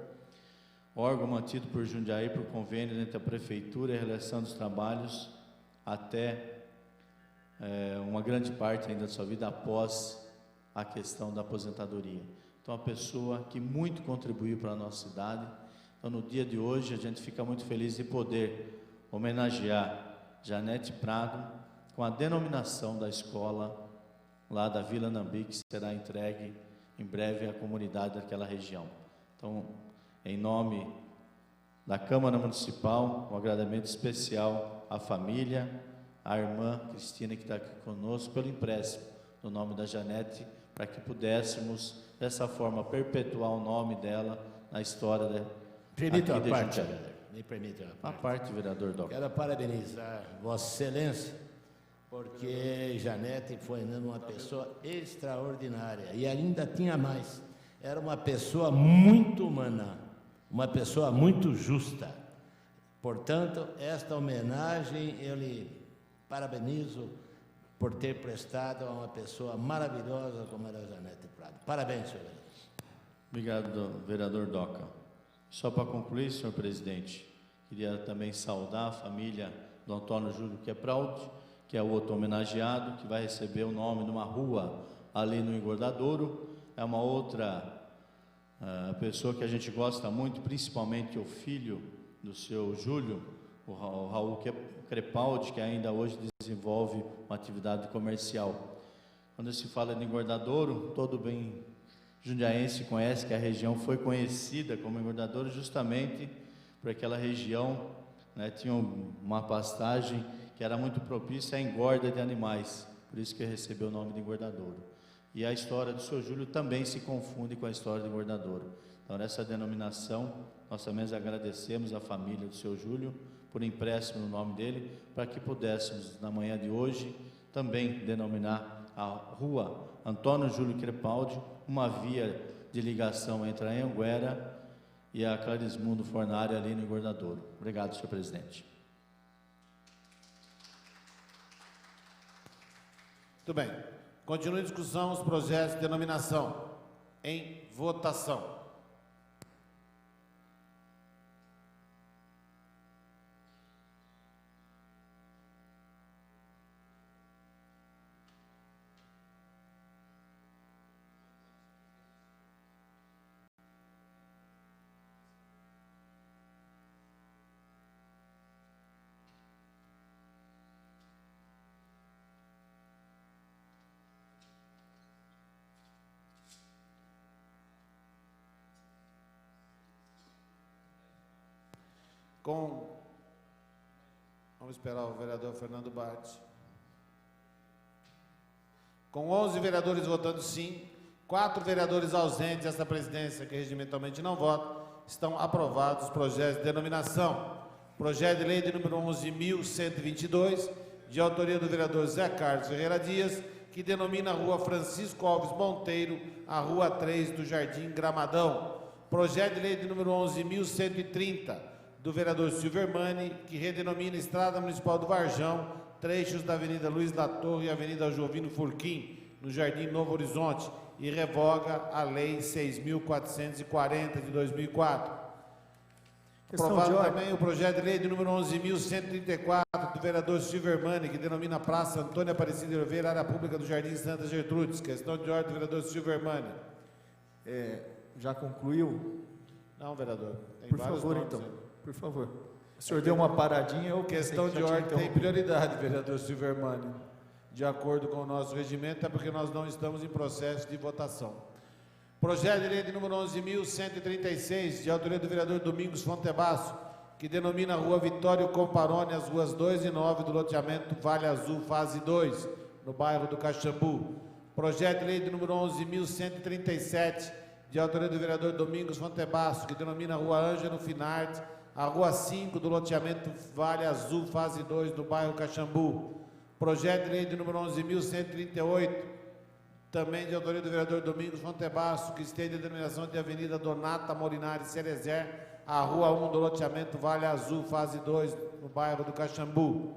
órgão mantido por Jundiaí por convênio entre a Prefeitura e a Relação dos Trabalhos, até uma grande parte ainda da sua vida após a questão da aposentadoria. Então, uma pessoa que muito contribuiu para a nossa cidade. Então, no dia de hoje, a gente fica muito feliz de poder homenagear Janete Prado com a denominação da escola lá da Vila Nambi, que será entregue em breve à comunidade daquela região. Então, em nome da Câmara Municipal, um agradecimento especial à família, à irmã Cristina, que está aqui conosco, pelo empréstimo no nome da Janete, para que pudéssemos, dessa forma, perpetuar o nome dela na história da Permita uma parte, me permita uma parte, vereador Doca. Quero parabenizar Vossa Excelência, porque Janete foi uma pessoa extraordinária e ainda tinha mais. Era uma pessoa muito humana, uma pessoa muito justa. Portanto, esta homenagem eu lhe parabenizo por ter prestado a uma pessoa maravilhosa como era Janete Prado. Parabéns, senhor vereador. Obrigado, vereador Doca. Só para concluir, senhor presidente, queria também saudar a família do Antônio Júlio Quepraldi, que é o outro homenageado, que vai receber o nome de uma rua ali no Engordadouro. É uma outra pessoa que a gente gosta muito, principalmente o filho do seu Júlio, o Raul Crepaldi, que ainda hoje desenvolve uma atividade comercial. Quando se fala de Engordadouro, todo bem jundiaense conhece que a região foi conhecida como Engordadouro justamente por aquela região, né, tinha uma pastagem que era muito propícia à engorda de animais, por isso que recebeu o nome de Engordadouro. E a história do seu Júlio também se confunde com a história de Engordadouro. Então, nessa denominação, nós também agradecemos à família do seu Júlio por empréstimo no nome dele, para que pudéssemos, na manhã de hoje, também denominar a rua Antônio Júlio Crepaldi, uma via de ligação entre a Anhanguera e a Clarismundo Fornari, ali no Engordadouro. Obrigado, senhor presidente. Muito bem. Continua em discussão os projetos de denominação. Em votação. Vamos esperar o vereador Fernando Bart. Com 11 vereadores votando sim, 4 vereadores ausentes, esta presidência que regimentalmente não vota, estão aprovados os projetos de denominação. Projeto de lei de número 11.122, de autoria do vereador Zé Carlos Ferreira Dias, que denomina a rua Francisco Alves Monteiro, a rua 3 do Jardim Gramadão. Projeto de lei de número 11.130, do vereador Silvio Hermani, que redenomina Estrada Municipal do Varjão, trechos da Avenida Luiz da Torre e Avenida Jovino Furquim, no Jardim Novo Horizonte, e revoga a Lei 6.440 de 2004. Aprovado também o projeto de lei de número 11.134, do vereador Silvio Hermani, que denomina Praça Antônio Aparecido de Oliveira, área pública do Jardim Santa Gertrudes. Questão de ordem do vereador Silvio Hermani. Já concluiu? Não, vereador. Tem Por vários favor, nomes então. aí. Por favor. O senhor deu uma paradinha, eu Questão de ordem tem prioridade, vereador Silvio Hermani. De acordo com o nosso regimento, é porque nós não estamos em processo de votação. Projeto de lei de número 11.136, de autoria do vereador Domingos Fontebasso, que denomina a rua Vitório Comparone, as ruas 2 e 9 do loteamento Vale Azul, fase 2, no bairro do Caxambu. Projeto de lei de número 11.137, de autoria do vereador Domingos Fontebasso, que denomina Rua Ângelo Finardi, a Rua 5 do loteamento Vale Azul, fase 2, do bairro Caxambu. Projeto de lei de número 11.138, também de autoria do vereador Domingos Fontebasso, que estende a denominação de Avenida Donata Molinari Cerezer, a Rua 1 do loteamento Vale Azul, fase 2, no bairro do Caxambu.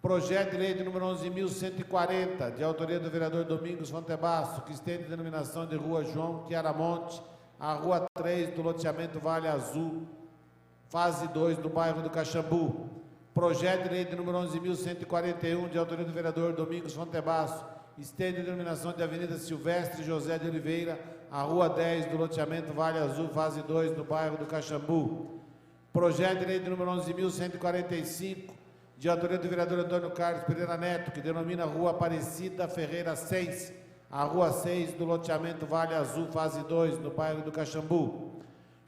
Projeto de lei de número 11.140, de autoria do vereador Domingos Fontebasso, que estende a denominação de Rua João Chiaramonte, a Rua 3 do loteamento Vale Azul, fase 2, do bairro do Caxambu. Projeto de lei de número 11.141, de autoria do vereador Domingos Fontebasso, estende a denominação de Avenida Silvestre José de Oliveira, a Rua 10 do loteamento Vale Azul, fase 2, do bairro do Caxambu. Projeto de lei de número 11.145, de autoria do vereador Antônio Carlos Pereira Neto, que denomina Rua Aparecida Ferreira 6, a Rua 6 do loteamento Vale Azul, fase 2, no bairro do Caxambu.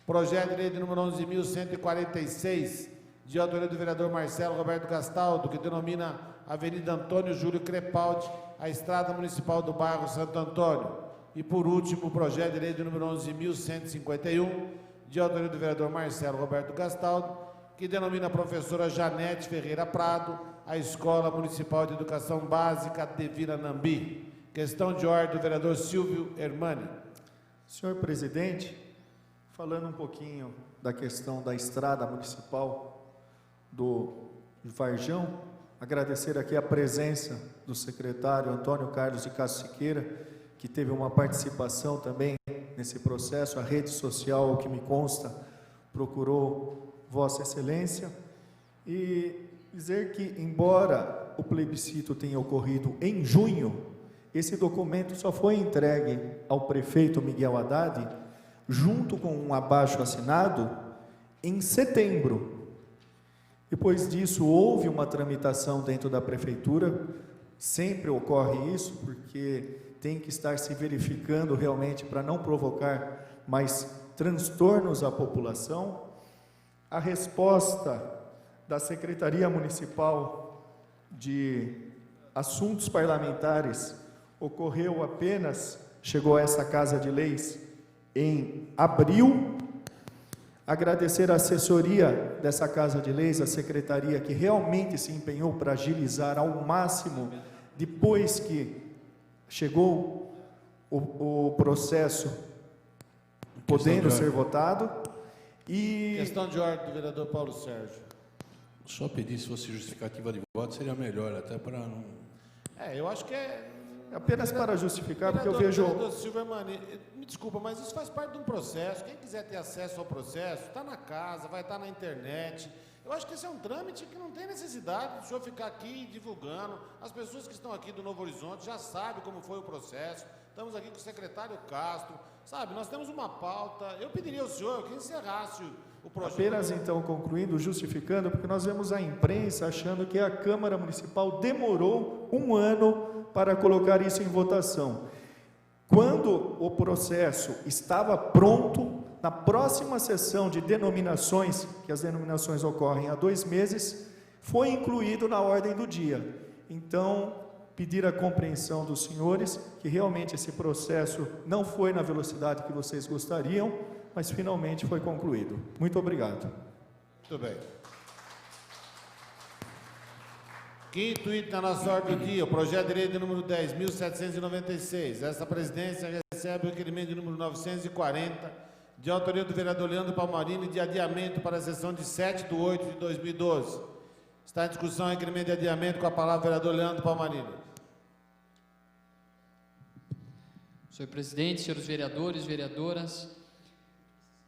Projeto de lei de número 11.146, de autoria do vereador Marcelo Roberto Gastaldo, que denomina Avenida Antônio Júlio Crepaldi, a estrada municipal do bairro Santo Antônio. E, por último, o projeto de lei de número 11.151, de autoria do vereador Marcelo Roberto Gastaldo, que denomina a professora Janete Ferreira Prado, a Escola Municipal de Educação Básica de Viranambi. Questão de ordem do vereador Silvio Hermani. Senhor presidente, falando um pouquinho da questão da estrada municipal do Varjão, agradecer aqui a presença do secretário Antônio Carlos de Castro Siqueira, que teve uma participação também nesse processo. A rede social, o que me consta, procurou Vossa Excelência, e dizer que, embora o plebiscito tenha ocorrido em junho, esse documento só foi entregue ao prefeito Miguel Haddad, junto com um abaixo-assinado, em setembro. Depois disso, houve uma tramitação dentro da prefeitura. Sempre ocorre isso, porque tem que estar se verificando realmente para não provocar mais transtornos à população. A resposta da Secretaria Municipal de Assuntos Parlamentares ocorreu apenas, chegou a essa Casa de Leis em abril. Agradecer a assessoria dessa Casa de Leis, a secretaria, que realmente se empenhou para agilizar ao máximo, depois que chegou o processo podendo ser votado. E... Questão de ordem do vereador Paulo Sérgio. Só pedir, se fosse justificativa de voto, seria melhor, até para não... Eu acho que é... Apenas para justificar, porque eu vejo... Vereador Silvio Hermani, me desculpa, mas isso faz parte de um processo. Quem quiser ter acesso ao processo, está na casa, vai estar na internet. Eu acho que esse é um trâmite que não tem necessidade do senhor ficar aqui divulgando. As pessoas que estão aqui do Novo Horizonte já sabem como foi o processo. Estamos aqui com o secretário Castro, sabe? Nós temos uma pauta. Eu pediria ao senhor que encerrasse o projeto. Apenas então concluindo, justificando, porque nós vemos a imprensa achando que a Câmara Municipal demorou 1 ano para colocar isso em votação. Quando o processo estava pronto, na próxima sessão de denominações, que as denominações ocorrem há 2 meses, foi incluído na ordem do dia. Então, pedir a compreensão dos senhores, que realmente esse processo não foi na velocidade que vocês gostariam, mas finalmente foi concluído. Muito obrigado. Muito bem. Quinto item da nossa ordem do dia, o projeto de lei de número 10.796. Essa presidência recebe o requerimento de número 940, de autoria do vereador Leandro Palmarini, de adiamento para a sessão de 7/8/2012. Está em discussão o requerimento de adiamento, com a palavra o vereador Leandro Palmarini. Senhor presidente, senhores vereadores, vereadoras,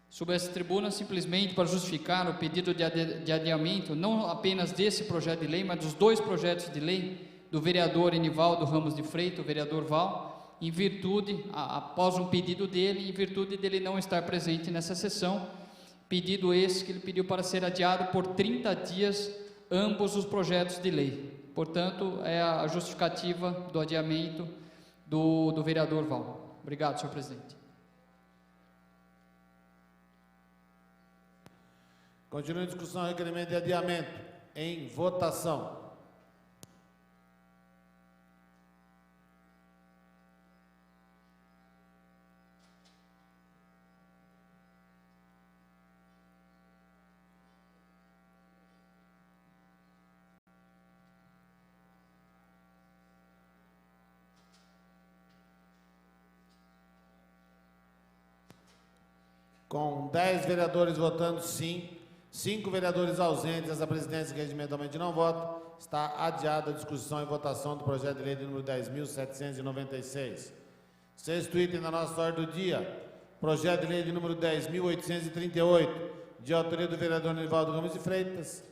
sob essa tribuna, simplesmente para justificar o pedido de adiamento, não apenas desse projeto de lei, mas dos 2 projetos de lei do vereador Enivaldo Ramos de Freitas, o vereador Val, em virtude, após um pedido dele, em virtude dele não estar presente nessa sessão, pedido esse que ele pediu para ser adiado por 30 dias, ambos os projetos de lei. Portanto, é a justificativa do adiamento do vereador Val. Obrigado, senhor presidente. Continua em discussão o requerimento de adiamento. Em votação. Com 10 vereadores votando sim, 5 vereadores ausentes, essa presidência que regimentalmente não vota, está adiada a discussão e votação do projeto de lei de número 10.796. Sexto item da nossa ordem do dia, projeto de lei de número 10.838, de autoria do vereador Nivaldo Gomes de Freitas,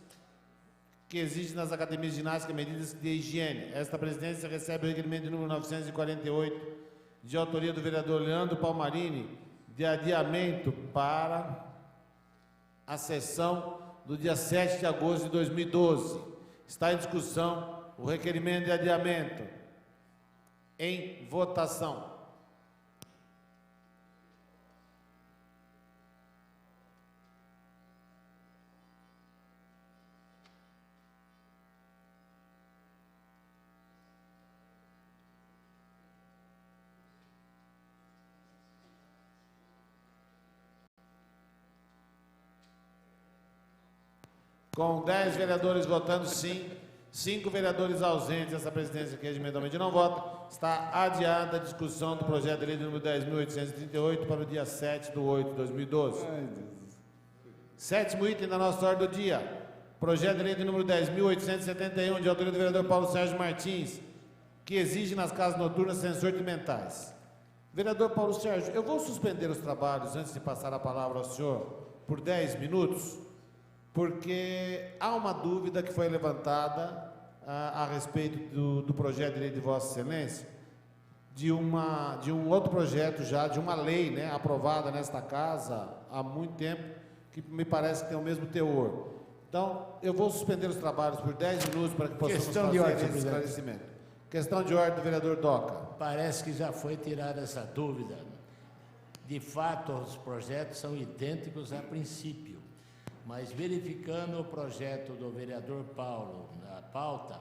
que exige nas academias ginásticas medidas de higiene. Esta presidência recebe o requerimento de número 948, de autoria do vereador Leandro Palmarini, de adiamento para a sessão do dia 7 de agosto de 2012. Está em discussão o requerimento de adiamento. Em votação. Com 10 vereadores votando sim, 5 vereadores ausentes, essa presidência que regimentalmente não vota, está adiada a discussão do projeto de lei número 10.838 para o dia 7 de 8 de 2012. Sétimo item da nossa ordem do dia, projeto de lei de número 10.871, de autoria do vereador Paulo Sérgio Martins, que exige nas casas noturnas sensor de mentais. Vereador Paulo Sérgio, eu vou suspender os trabalhos antes de passar a palavra ao senhor por 10 minutos, porque há uma dúvida que foi levantada a respeito do projeto de lei de Vossa Excelência, de um outro projeto já, de uma lei, né, aprovada nesta casa há muito tempo, que me parece que tem o mesmo teor. Então, eu vou suspender os trabalhos por 10 minutos para que possamos fazer esse esclarecimento. Questão de ordem do vereador Doca. Parece que já foi tirada essa dúvida. De fato, os projetos são idênticos a princípio. Mas verificando o projeto do vereador Paulo na pauta,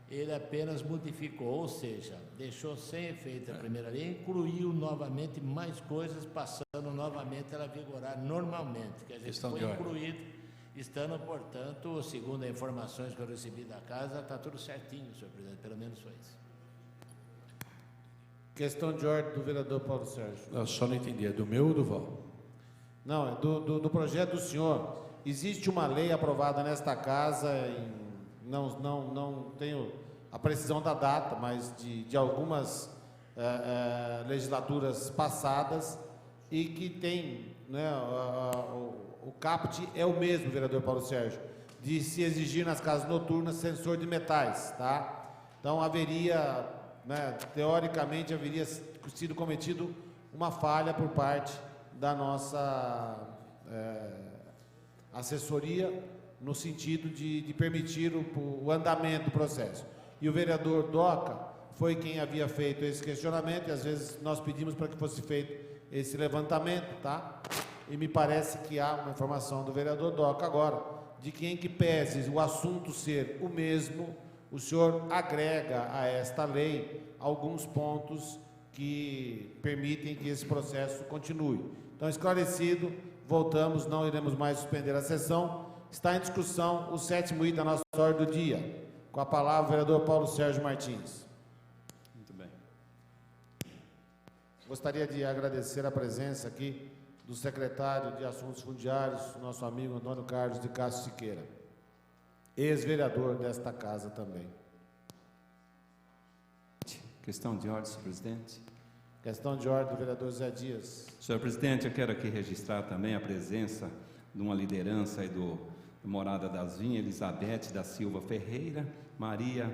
ele apenas modificou, ou seja, deixou sem efeito a primeira lei, incluiu novamente mais coisas, passando novamente ela a vigorar normalmente, que a gente foi incluído, estando, portanto, segundo as informações que eu recebi da casa, está tudo certinho, senhor presidente, pelo menos foi isso. Questão de ordem do vereador Paulo Sérgio. Eu só não entendi, é do meu ou do Val? Não, é do projeto do senhor. Existe uma lei aprovada nesta casa, não tenho a precisão da data, mas de algumas legislaturas passadas, e que tem, né, o caput é o mesmo, vereador Paulo Sérgio, de se exigir nas casas noturnas sensor de metais, tá? Então haveria, né, teoricamente haveria sido cometido uma falha por parte da nossa assessoria, no sentido de permitir o andamento do processo. E o vereador Doca foi quem havia feito esse questionamento, e às vezes nós pedimos para que fosse feito esse levantamento, tá? E me parece que há uma informação do vereador Doca agora, de que em que pese o assunto ser o mesmo, o senhor agrega a esta lei alguns pontos que permitem que esse processo continue. Então, esclarecido, voltamos, não iremos mais suspender a sessão. Está em discussão o sétimo item da nossa ordem do dia. Com a palavra, o vereador Paulo Sérgio Martins. Muito bem. Gostaria de agradecer a presença aqui do secretário de Assuntos Fundiários, nosso amigo Antônio Carlos de Castro Siqueira, ex-vereador desta casa também. Questão de ordem, senhor presidente. Questão de ordem do vereador Zé Dias. Senhor presidente, eu quero aqui registrar também a presença de uma liderança aí do Morada das Vinhas, Elizabeth da Silva Ferreira, Maria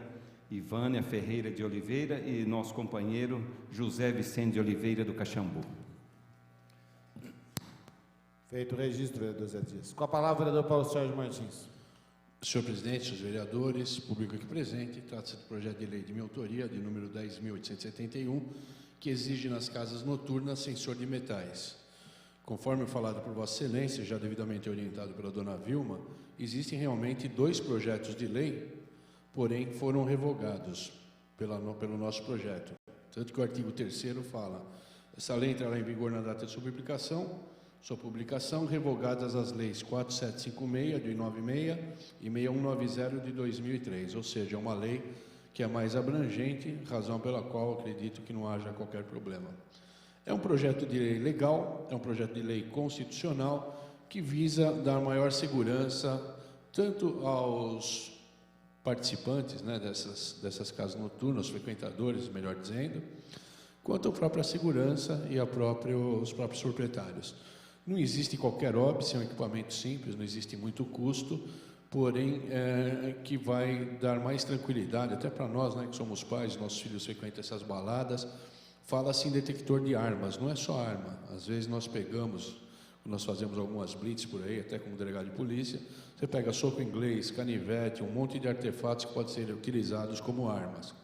Ivânia Ferreira de Oliveira e nosso companheiro José Vicente de Oliveira do Caxambu. Feito o registro, vereador Zé Dias. Com a palavra, o vereador Paulo Sérgio Martins. Senhor presidente, senhores vereadores, público aqui presente, trata-se do projeto de lei de minha autoria, de número 10.871, que exige nas casas noturnas sensor de metais. Conforme falado por Vossa Excelência, já devidamente orientado pela dona Vilma, existem realmente 2 projetos de lei, porém foram revogados pelo nosso projeto. Tanto que o artigo 3º fala, essa lei entrará em vigor na data de sua publicação, revogadas as leis 4756 de 96 e 6190 de 2003, ou seja, é uma lei que é mais abrangente, razão pela qual acredito que não haja qualquer problema. É um projeto de lei legal, é um projeto de lei constitucional que visa dar maior segurança tanto aos participantes, né, dessas casas noturnas, frequentadores, melhor dizendo, quanto à própria segurança e os próprios proprietários. Não existe qualquer óbice, é um equipamento simples, não existe muito custo, porém que vai dar mais tranquilidade, até para nós, né, que somos pais, nossos filhos frequentam essas baladas. Fala-se em detector de armas, não é só arma. Às vezes nós fazemos algumas blitz por aí, até como delegado de polícia, você pega soco inglês, canivete, um monte de artefatos que podem ser utilizados como armas.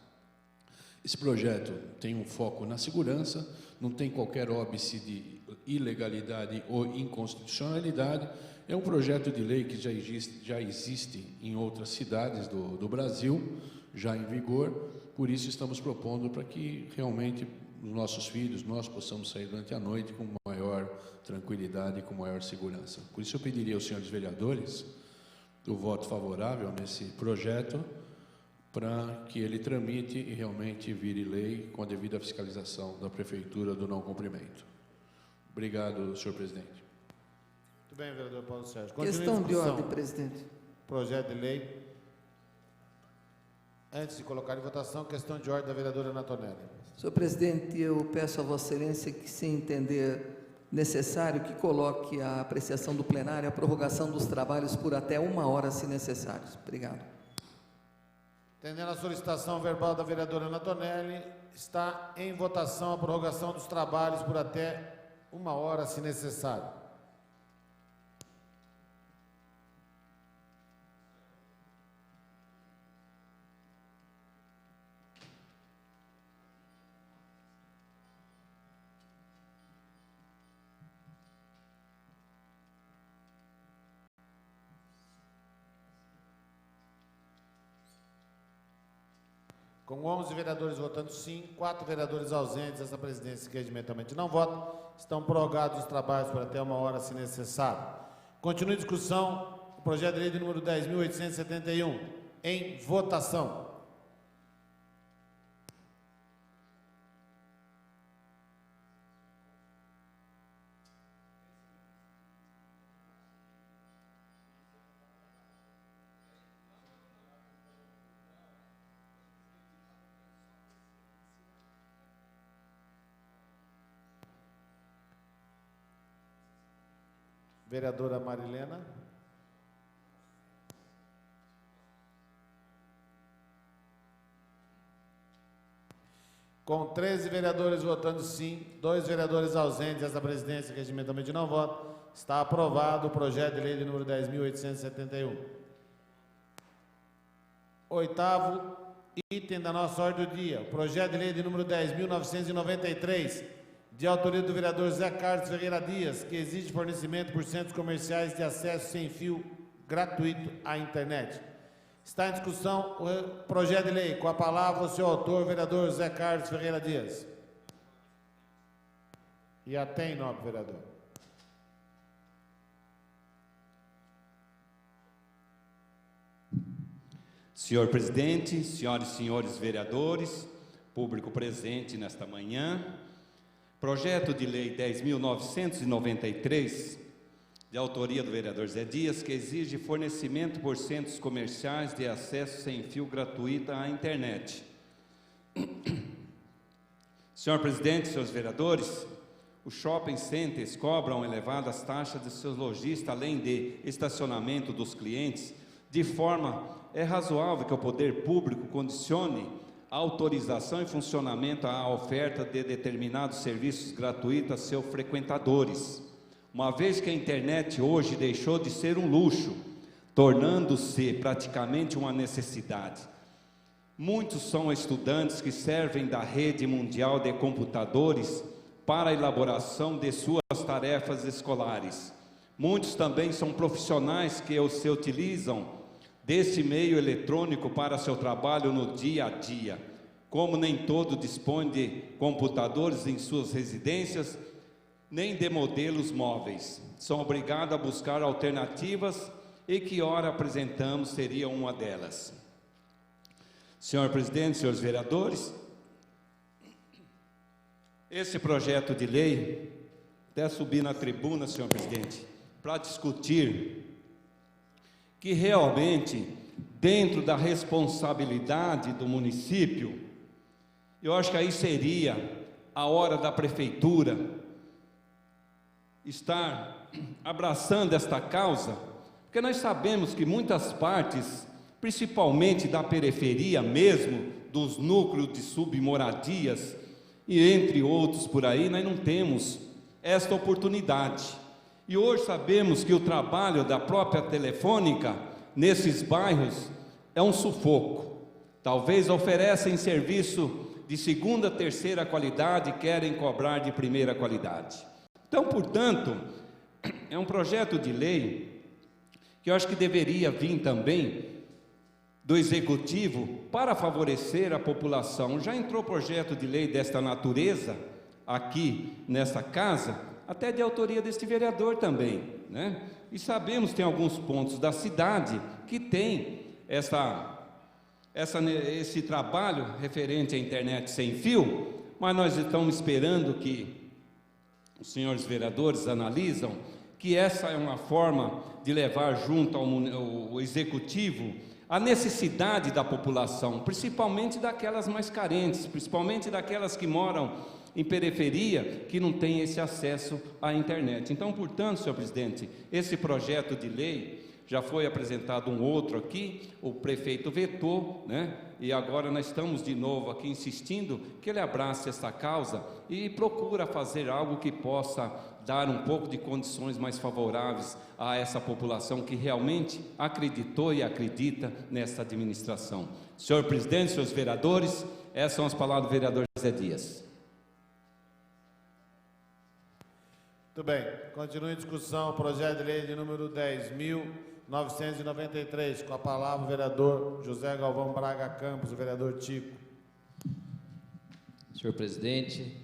Esse projeto tem um foco na segurança, não tem qualquer óbice de ilegalidade ou inconstitucionalidade. É um projeto de lei que já existe em outras cidades do Brasil, já em vigor, por isso estamos propondo para que realmente os nossos filhos, nós possamos sair durante a noite com maior tranquilidade e com maior segurança. Por isso eu pediria aos senhores vereadores o voto favorável nesse projeto, para que ele tramite e realmente vire lei com a devida fiscalização da Prefeitura do não cumprimento. Obrigado, senhor presidente. Muito bem, vereador Paulo Sérgio. Questão de ordem, presidente. Projeto de lei. Antes de colocar em votação, questão de ordem da vereadora Natonelli. Senhor presidente, eu peço a Vossa Excelência que, se entender necessário, que coloque a apreciação do plenário a prorrogação dos trabalhos por até 1 hora, se necessário. Obrigado. Entendendo a solicitação verbal da vereadora Natonelli, está em votação a prorrogação dos trabalhos por até 1 hora, se necessário. Com 11 vereadores votando sim, 4 vereadores ausentes, essa presidência que regimentalmente não vota, estão prorrogados os trabalhos por até 1 hora, se necessário. Continua em discussão o projeto de lei de número 10.871, em votação. Vereadora Marilena. Com 13 vereadores votando sim, 2 vereadores ausentes, essa presidência que regimentalmente não vota, está aprovado o projeto de lei de número 10.871. Oitavo item da nossa ordem do dia, projeto de lei de número 10.993, de autoria do vereador Zé Carlos Ferreira Dias, que exige fornecimento por centros comerciais de acesso sem fio gratuito à internet. Está em discussão o projeto de lei. Com a palavra o seu autor, vereador Zé Carlos Ferreira Dias. E até em nome, vereador. Senhor presidente, senhoras e senhores vereadores, público presente nesta manhã, projeto de lei 10.993, de autoria do vereador Zé Dias, que exige fornecimento por centros comerciais de acesso sem fio gratuito à internet. Senhor presidente, senhores vereadores, os shopping centers cobram elevadas taxas de seus lojistas, além de estacionamento dos clientes. De forma, é razoável que o poder público condicione a autorização e funcionamento à oferta de determinados serviços gratuitos a seus frequentadores, uma vez que a internet hoje deixou de ser um luxo, tornando-se praticamente uma necessidade. Muitos são estudantes que servem da rede mundial de computadores para a elaboração de suas tarefas escolares. Muitos também são profissionais que se utilizam desse meio eletrônico para seu trabalho no dia a dia. Como nem todo dispõe de computadores em suas residências, nem de modelos móveis, são obrigados a buscar alternativas e que ora apresentamos seria uma delas. Senhor presidente, senhores vereadores, esse projeto de lei, até subir na tribuna, senhor presidente, para discutir que realmente, dentro da responsabilidade do município, eu acho que aí seria a hora da prefeitura estar abraçando esta causa, porque nós sabemos que muitas partes, principalmente da periferia mesmo, dos núcleos de submoradias, e entre outros por aí, nós não temos esta oportunidade. E hoje sabemos que o trabalho da própria Telefônica nesses bairros é um sufoco. Talvez oferecem serviço de segunda, terceira qualidade, querem cobrar de primeira qualidade. Então, portanto, é um projeto de lei que eu acho que deveria vir também do Executivo para favorecer a população. Já entrou projeto de lei desta natureza aqui nessa casa, até de autoria deste vereador também, né? E sabemos que tem alguns pontos da cidade que tem esse trabalho referente à internet sem fio, mas nós estamos esperando que os senhores vereadores analisam que essa é uma forma de levar junto ao Executivo a necessidade da população, principalmente daquelas mais carentes, principalmente daquelas que moram em periferia, que não têm esse acesso à internet. Então, portanto, senhor presidente, esse projeto de lei, já foi apresentado um outro aqui, o prefeito vetou, né? E agora nós estamos de novo aqui insistindo que ele abrace essa causa e procura fazer algo que possa dar um pouco de condições mais favoráveis a essa população que realmente acreditou e acredita nessa administração. Senhor presidente, senhores vereadores, essas são as palavras do vereador Zé Dias. Muito bem, continua em discussão o projeto de lei de número 10.993, com a palavra o vereador José Galvão Braga Campos, o vereador Tico. Senhor presidente,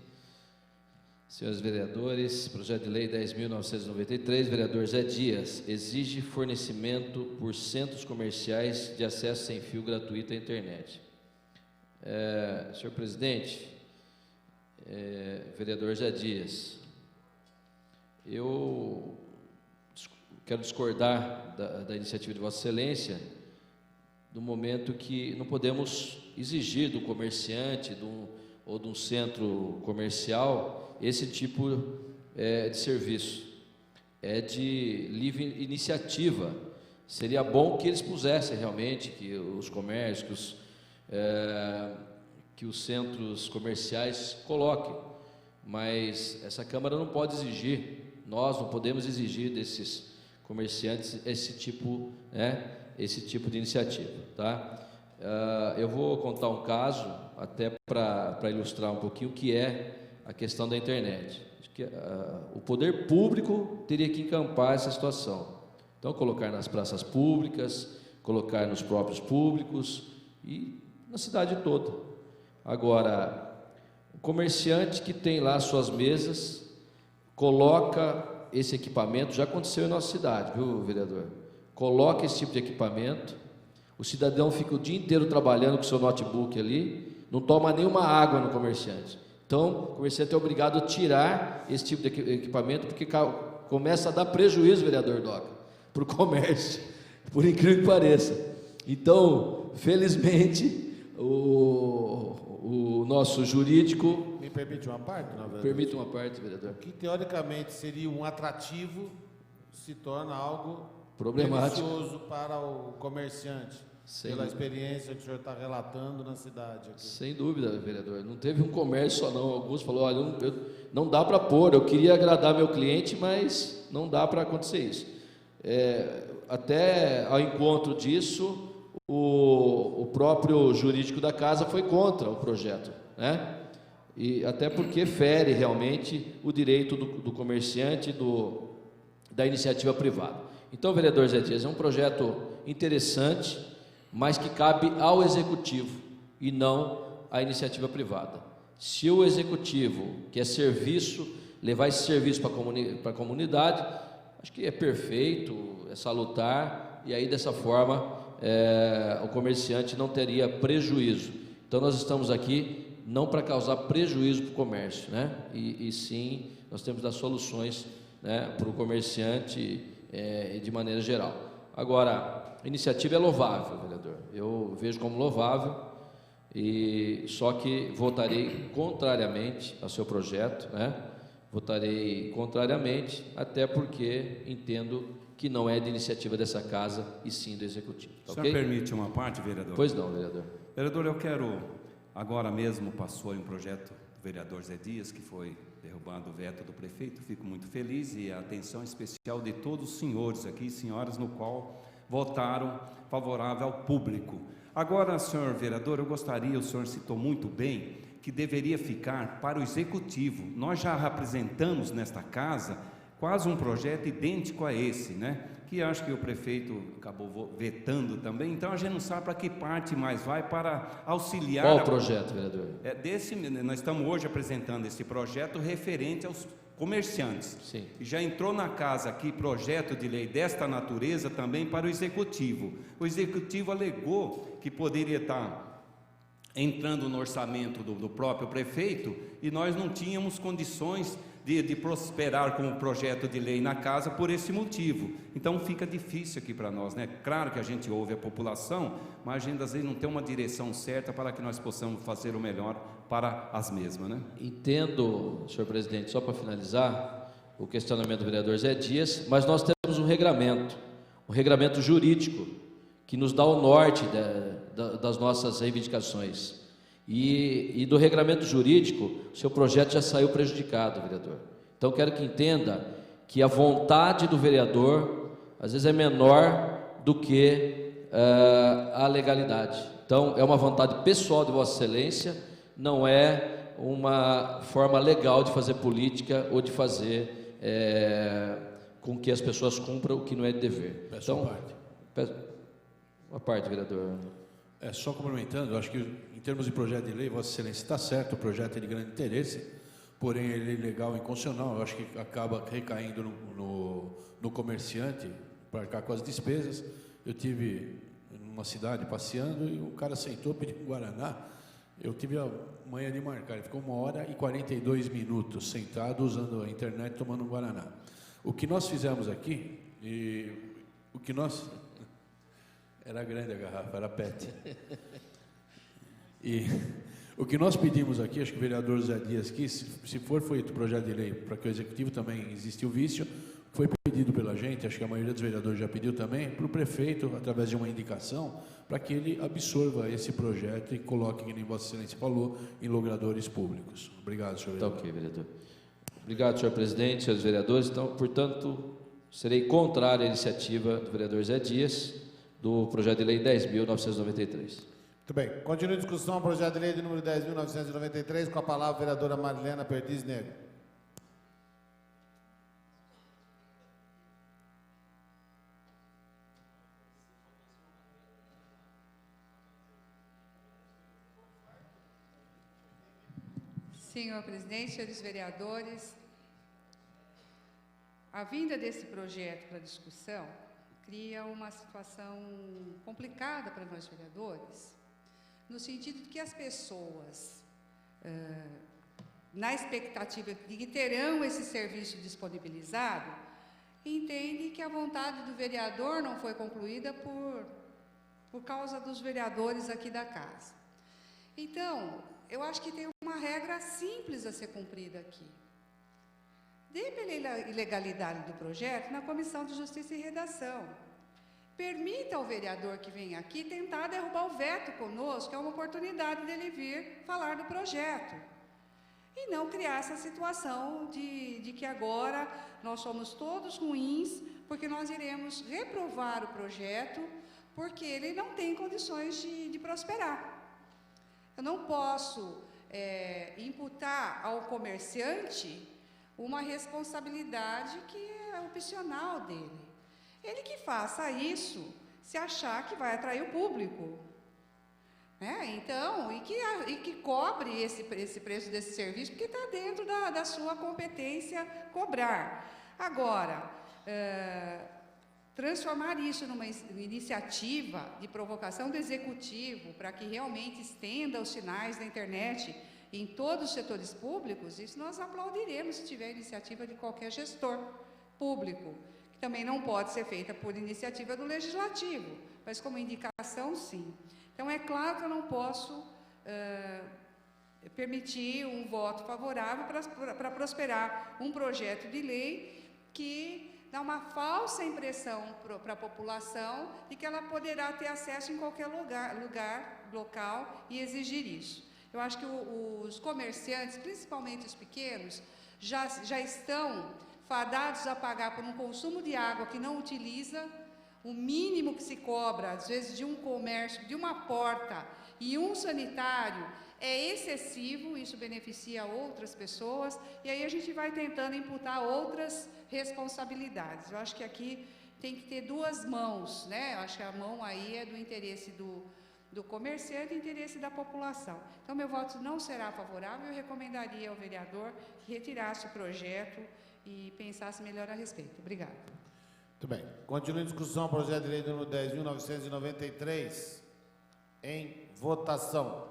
senhores vereadores, projeto de lei 10.993, vereador Zé Dias, exige fornecimento por centros comerciais de acesso sem fio gratuito à internet. Senhor presidente, vereador Zé Dias, eu quero discordar da iniciativa de Vossa Excelência, do momento que não podemos exigir do comerciante ou de um centro comercial esse tipo de serviço. É de livre iniciativa. Seria bom que eles pusessem realmente, que os comércios, que os centros comerciais coloquem, mas essa Câmara não pode exigir. Nós não podemos exigir desses comerciantes esse tipo de iniciativa, tá? Eu vou contar um caso, até para ilustrar um pouquinho o que é a questão da internet. Acho que o poder público teria que encampar essa situação. Então, colocar nas praças públicas, colocar nos próprios públicos e na cidade toda. Agora, o comerciante que tem lá suas mesas, coloca esse equipamento, já aconteceu em nossa cidade, viu, vereador? Coloca esse tipo de equipamento, o cidadão fica o dia inteiro trabalhando com o seu notebook ali, não toma nenhuma água no comerciante. Então, o comerciante é obrigado a tirar esse tipo de equipamento, porque começa a dar prejuízo, vereador Doca, para o comércio, por incrível que pareça. Então, felizmente, o nosso jurídico... Me permite uma parte, não, vereador? Permite uma parte, vereador. O que teoricamente seria um atrativo se torna algo problemático delicioso para o comerciante, pela experiência que o senhor está relatando na cidade aqui. Sem dúvida, vereador. Não teve um comércio só não. Alguns falaram, olha, não dá para pôr, eu queria agradar meu cliente, mas não dá para acontecer isso. Até ao encontro disso, o próprio jurídico da casa foi contra o projeto, né? E até porque fere realmente o direito do comerciante da iniciativa privada. Então, vereador Zé Dias, é um projeto interessante, mas que cabe ao executivo e não à iniciativa privada. Se o executivo quer serviço, levar esse serviço para a comunidade, acho que é perfeito, é salutar, e aí dessa forma o comerciante não teria prejuízo. Então nós estamos aqui não para causar prejuízo para o comércio, né? E sim, nós temos que dar soluções, né, para o comerciante de maneira geral. Agora, a iniciativa é louvável, vereador. Eu vejo como louvável, só que votarei contrariamente ao seu projeto, né? Votarei contrariamente, até porque entendo que não é de iniciativa dessa casa e sim do Executivo. Tá, o senhor okay? permite uma parte, vereador? Pois não, vereador. Vereador, eu quero, agora mesmo passou aí um projeto do vereador Zé Dias, que foi derrubando o veto do prefeito. Fico muito feliz, e a atenção especial de todos os senhores aqui e senhoras, no qual votaram favorável ao público. Agora, senhor vereador, eu gostaria, o senhor citou muito bem, que deveria ficar para o Executivo. Nós já apresentamos nesta casa quase um projeto idêntico a esse, né? Que acho que o prefeito acabou vetando também. Então a gente não sabe para que parte mais vai para auxiliar. Qual o projeto, vereador? Nós estamos hoje apresentando esse projeto referente aos comerciantes. Sim. E já entrou na casa aqui projeto de lei desta natureza também para o Executivo. O Executivo alegou que poderia estar entrando no orçamento do próprio prefeito, e nós não tínhamos condições de prosperar com o projeto de lei na casa por esse motivo. Então fica difícil aqui para nós, né? Claro que a gente ouve a população, mas a gente às vezes não tem uma direção certa para que nós possamos fazer o melhor para as mesmas, né? Entendo, senhor presidente, só para finalizar o questionamento do vereador Zé Dias, mas nós temos um regramento jurídico que nos dá o norte das nossas reivindicações. E do regramento jurídico, o seu projeto já saiu prejudicado, vereador. Então, quero que entenda que a vontade do vereador, às vezes, é menor do que a legalidade. Então, é uma vontade pessoal de Vossa Excelência, não é uma forma legal de fazer política ou de fazer com que as pessoas cumpram o que não é de dever. Peço uma parte. Uma parte, vereador. Só complementando, eu acho que em termos de projeto de lei, Vossa Excelência está certo, o projeto é de grande interesse, porém ele é ilegal e inconstitucional. Eu acho que acaba recaindo no comerciante para arcar com as despesas. Eu tive numa cidade passeando e o cara sentou, pediu um Guaraná. Eu tive a manha de marcar, ele ficou 1h42 sentado usando a internet tomando um Guaraná. O que nós fizemos aqui, era grande a garrafa, era PET. E o que nós pedimos aqui, acho que o vereador Zé Dias quis, se for feito o projeto de lei para que o Executivo também existe o vício, foi pedido pela gente, acho que a maioria dos vereadores já pediu também, para o prefeito, através de uma indicação, para que ele absorva esse projeto e coloque, como Vossa Excelência falou, em logradores públicos. Obrigado, senhor vereador. Tá ok, vereador. Obrigado, senhor presidente, senhores vereadores. Então, portanto, serei contrário à iniciativa do vereador Zé Dias, do projeto de lei 10.993. Muito bem. Continua a discussão, o projeto de lei de número 10.993, com a palavra a vereadora Marilena Perdiz Negro. Senhor presidente, senhores vereadores, a vinda desse projeto para discussão cria uma situação complicada para nós vereadores, no sentido de que as pessoas, na expectativa de que terão esse serviço disponibilizado, entendem que a vontade do vereador não foi concluída por causa dos vereadores aqui da casa. Então, eu acho que tem uma regra simples a ser cumprida aqui. Dê pela ilegalidade do projeto na Comissão de Justiça e Redação. Permita ao vereador que vem aqui tentar derrubar o veto conosco, é uma oportunidade dele vir falar do projeto. E não criar essa situação de que agora nós somos todos ruins, porque nós iremos reprovar o projeto, porque ele não tem condições de prosperar. Eu não posso imputar ao comerciante uma responsabilidade que é opcional dele. Ele que faça isso se achar que vai atrair o público. Então, e que cobre esse preço desse serviço, porque está dentro da sua competência cobrar. Agora, transformar isso numa iniciativa de provocação do Executivo para que realmente estenda os sinais da internet em todos os setores públicos, isso nós aplaudiremos se tiver iniciativa de qualquer gestor público, que também não pode ser feita por iniciativa do Legislativo, mas como indicação, sim. Então, é claro que eu não posso permitir um voto favorável para prosperar um projeto de lei que dá uma falsa impressão para a população de que ela poderá ter acesso em qualquer local e exigir isso. Eu acho que os comerciantes, principalmente os pequenos, já estão fadados a pagar por um consumo de água que não utiliza. O mínimo que se cobra, às vezes, de um comércio, de uma porta e um sanitário, é excessivo, isso beneficia outras pessoas, e aí a gente vai tentando imputar outras responsabilidades. Eu acho que aqui tem que ter duas mãos, né? Eu acho que a mão aí é do interesse do comerciante e do interesse da população. Então, meu voto não será favorável, eu recomendaria ao vereador que retirasse o projeto e pensasse melhor a respeito. Obrigada. Muito bem. Continua em discussão o projeto de lei número 10.993, em votação.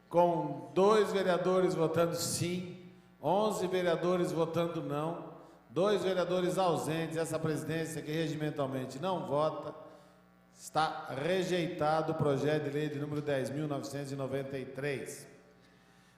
Com 2 vereadores votando sim, 11 vereadores votando não, 2 vereadores ausentes, essa presidência que regimentalmente não vota, está rejeitado o projeto de lei de número 10.993.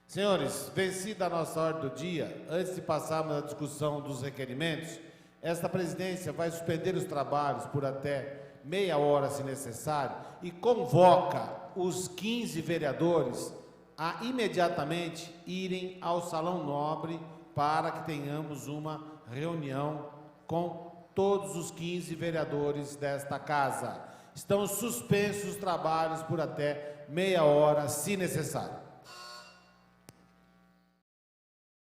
Senhores, vencida a nossa ordem do dia, antes de passarmos à discussão dos requerimentos, esta presidência vai suspender os trabalhos por até meia hora, se necessário, e convoca os 15 vereadores a imediatamente irem ao Salão Nobre para que tenhamos uma reunião com todos os 15 vereadores desta casa. Estão suspensos os trabalhos por até meia hora, se necessário.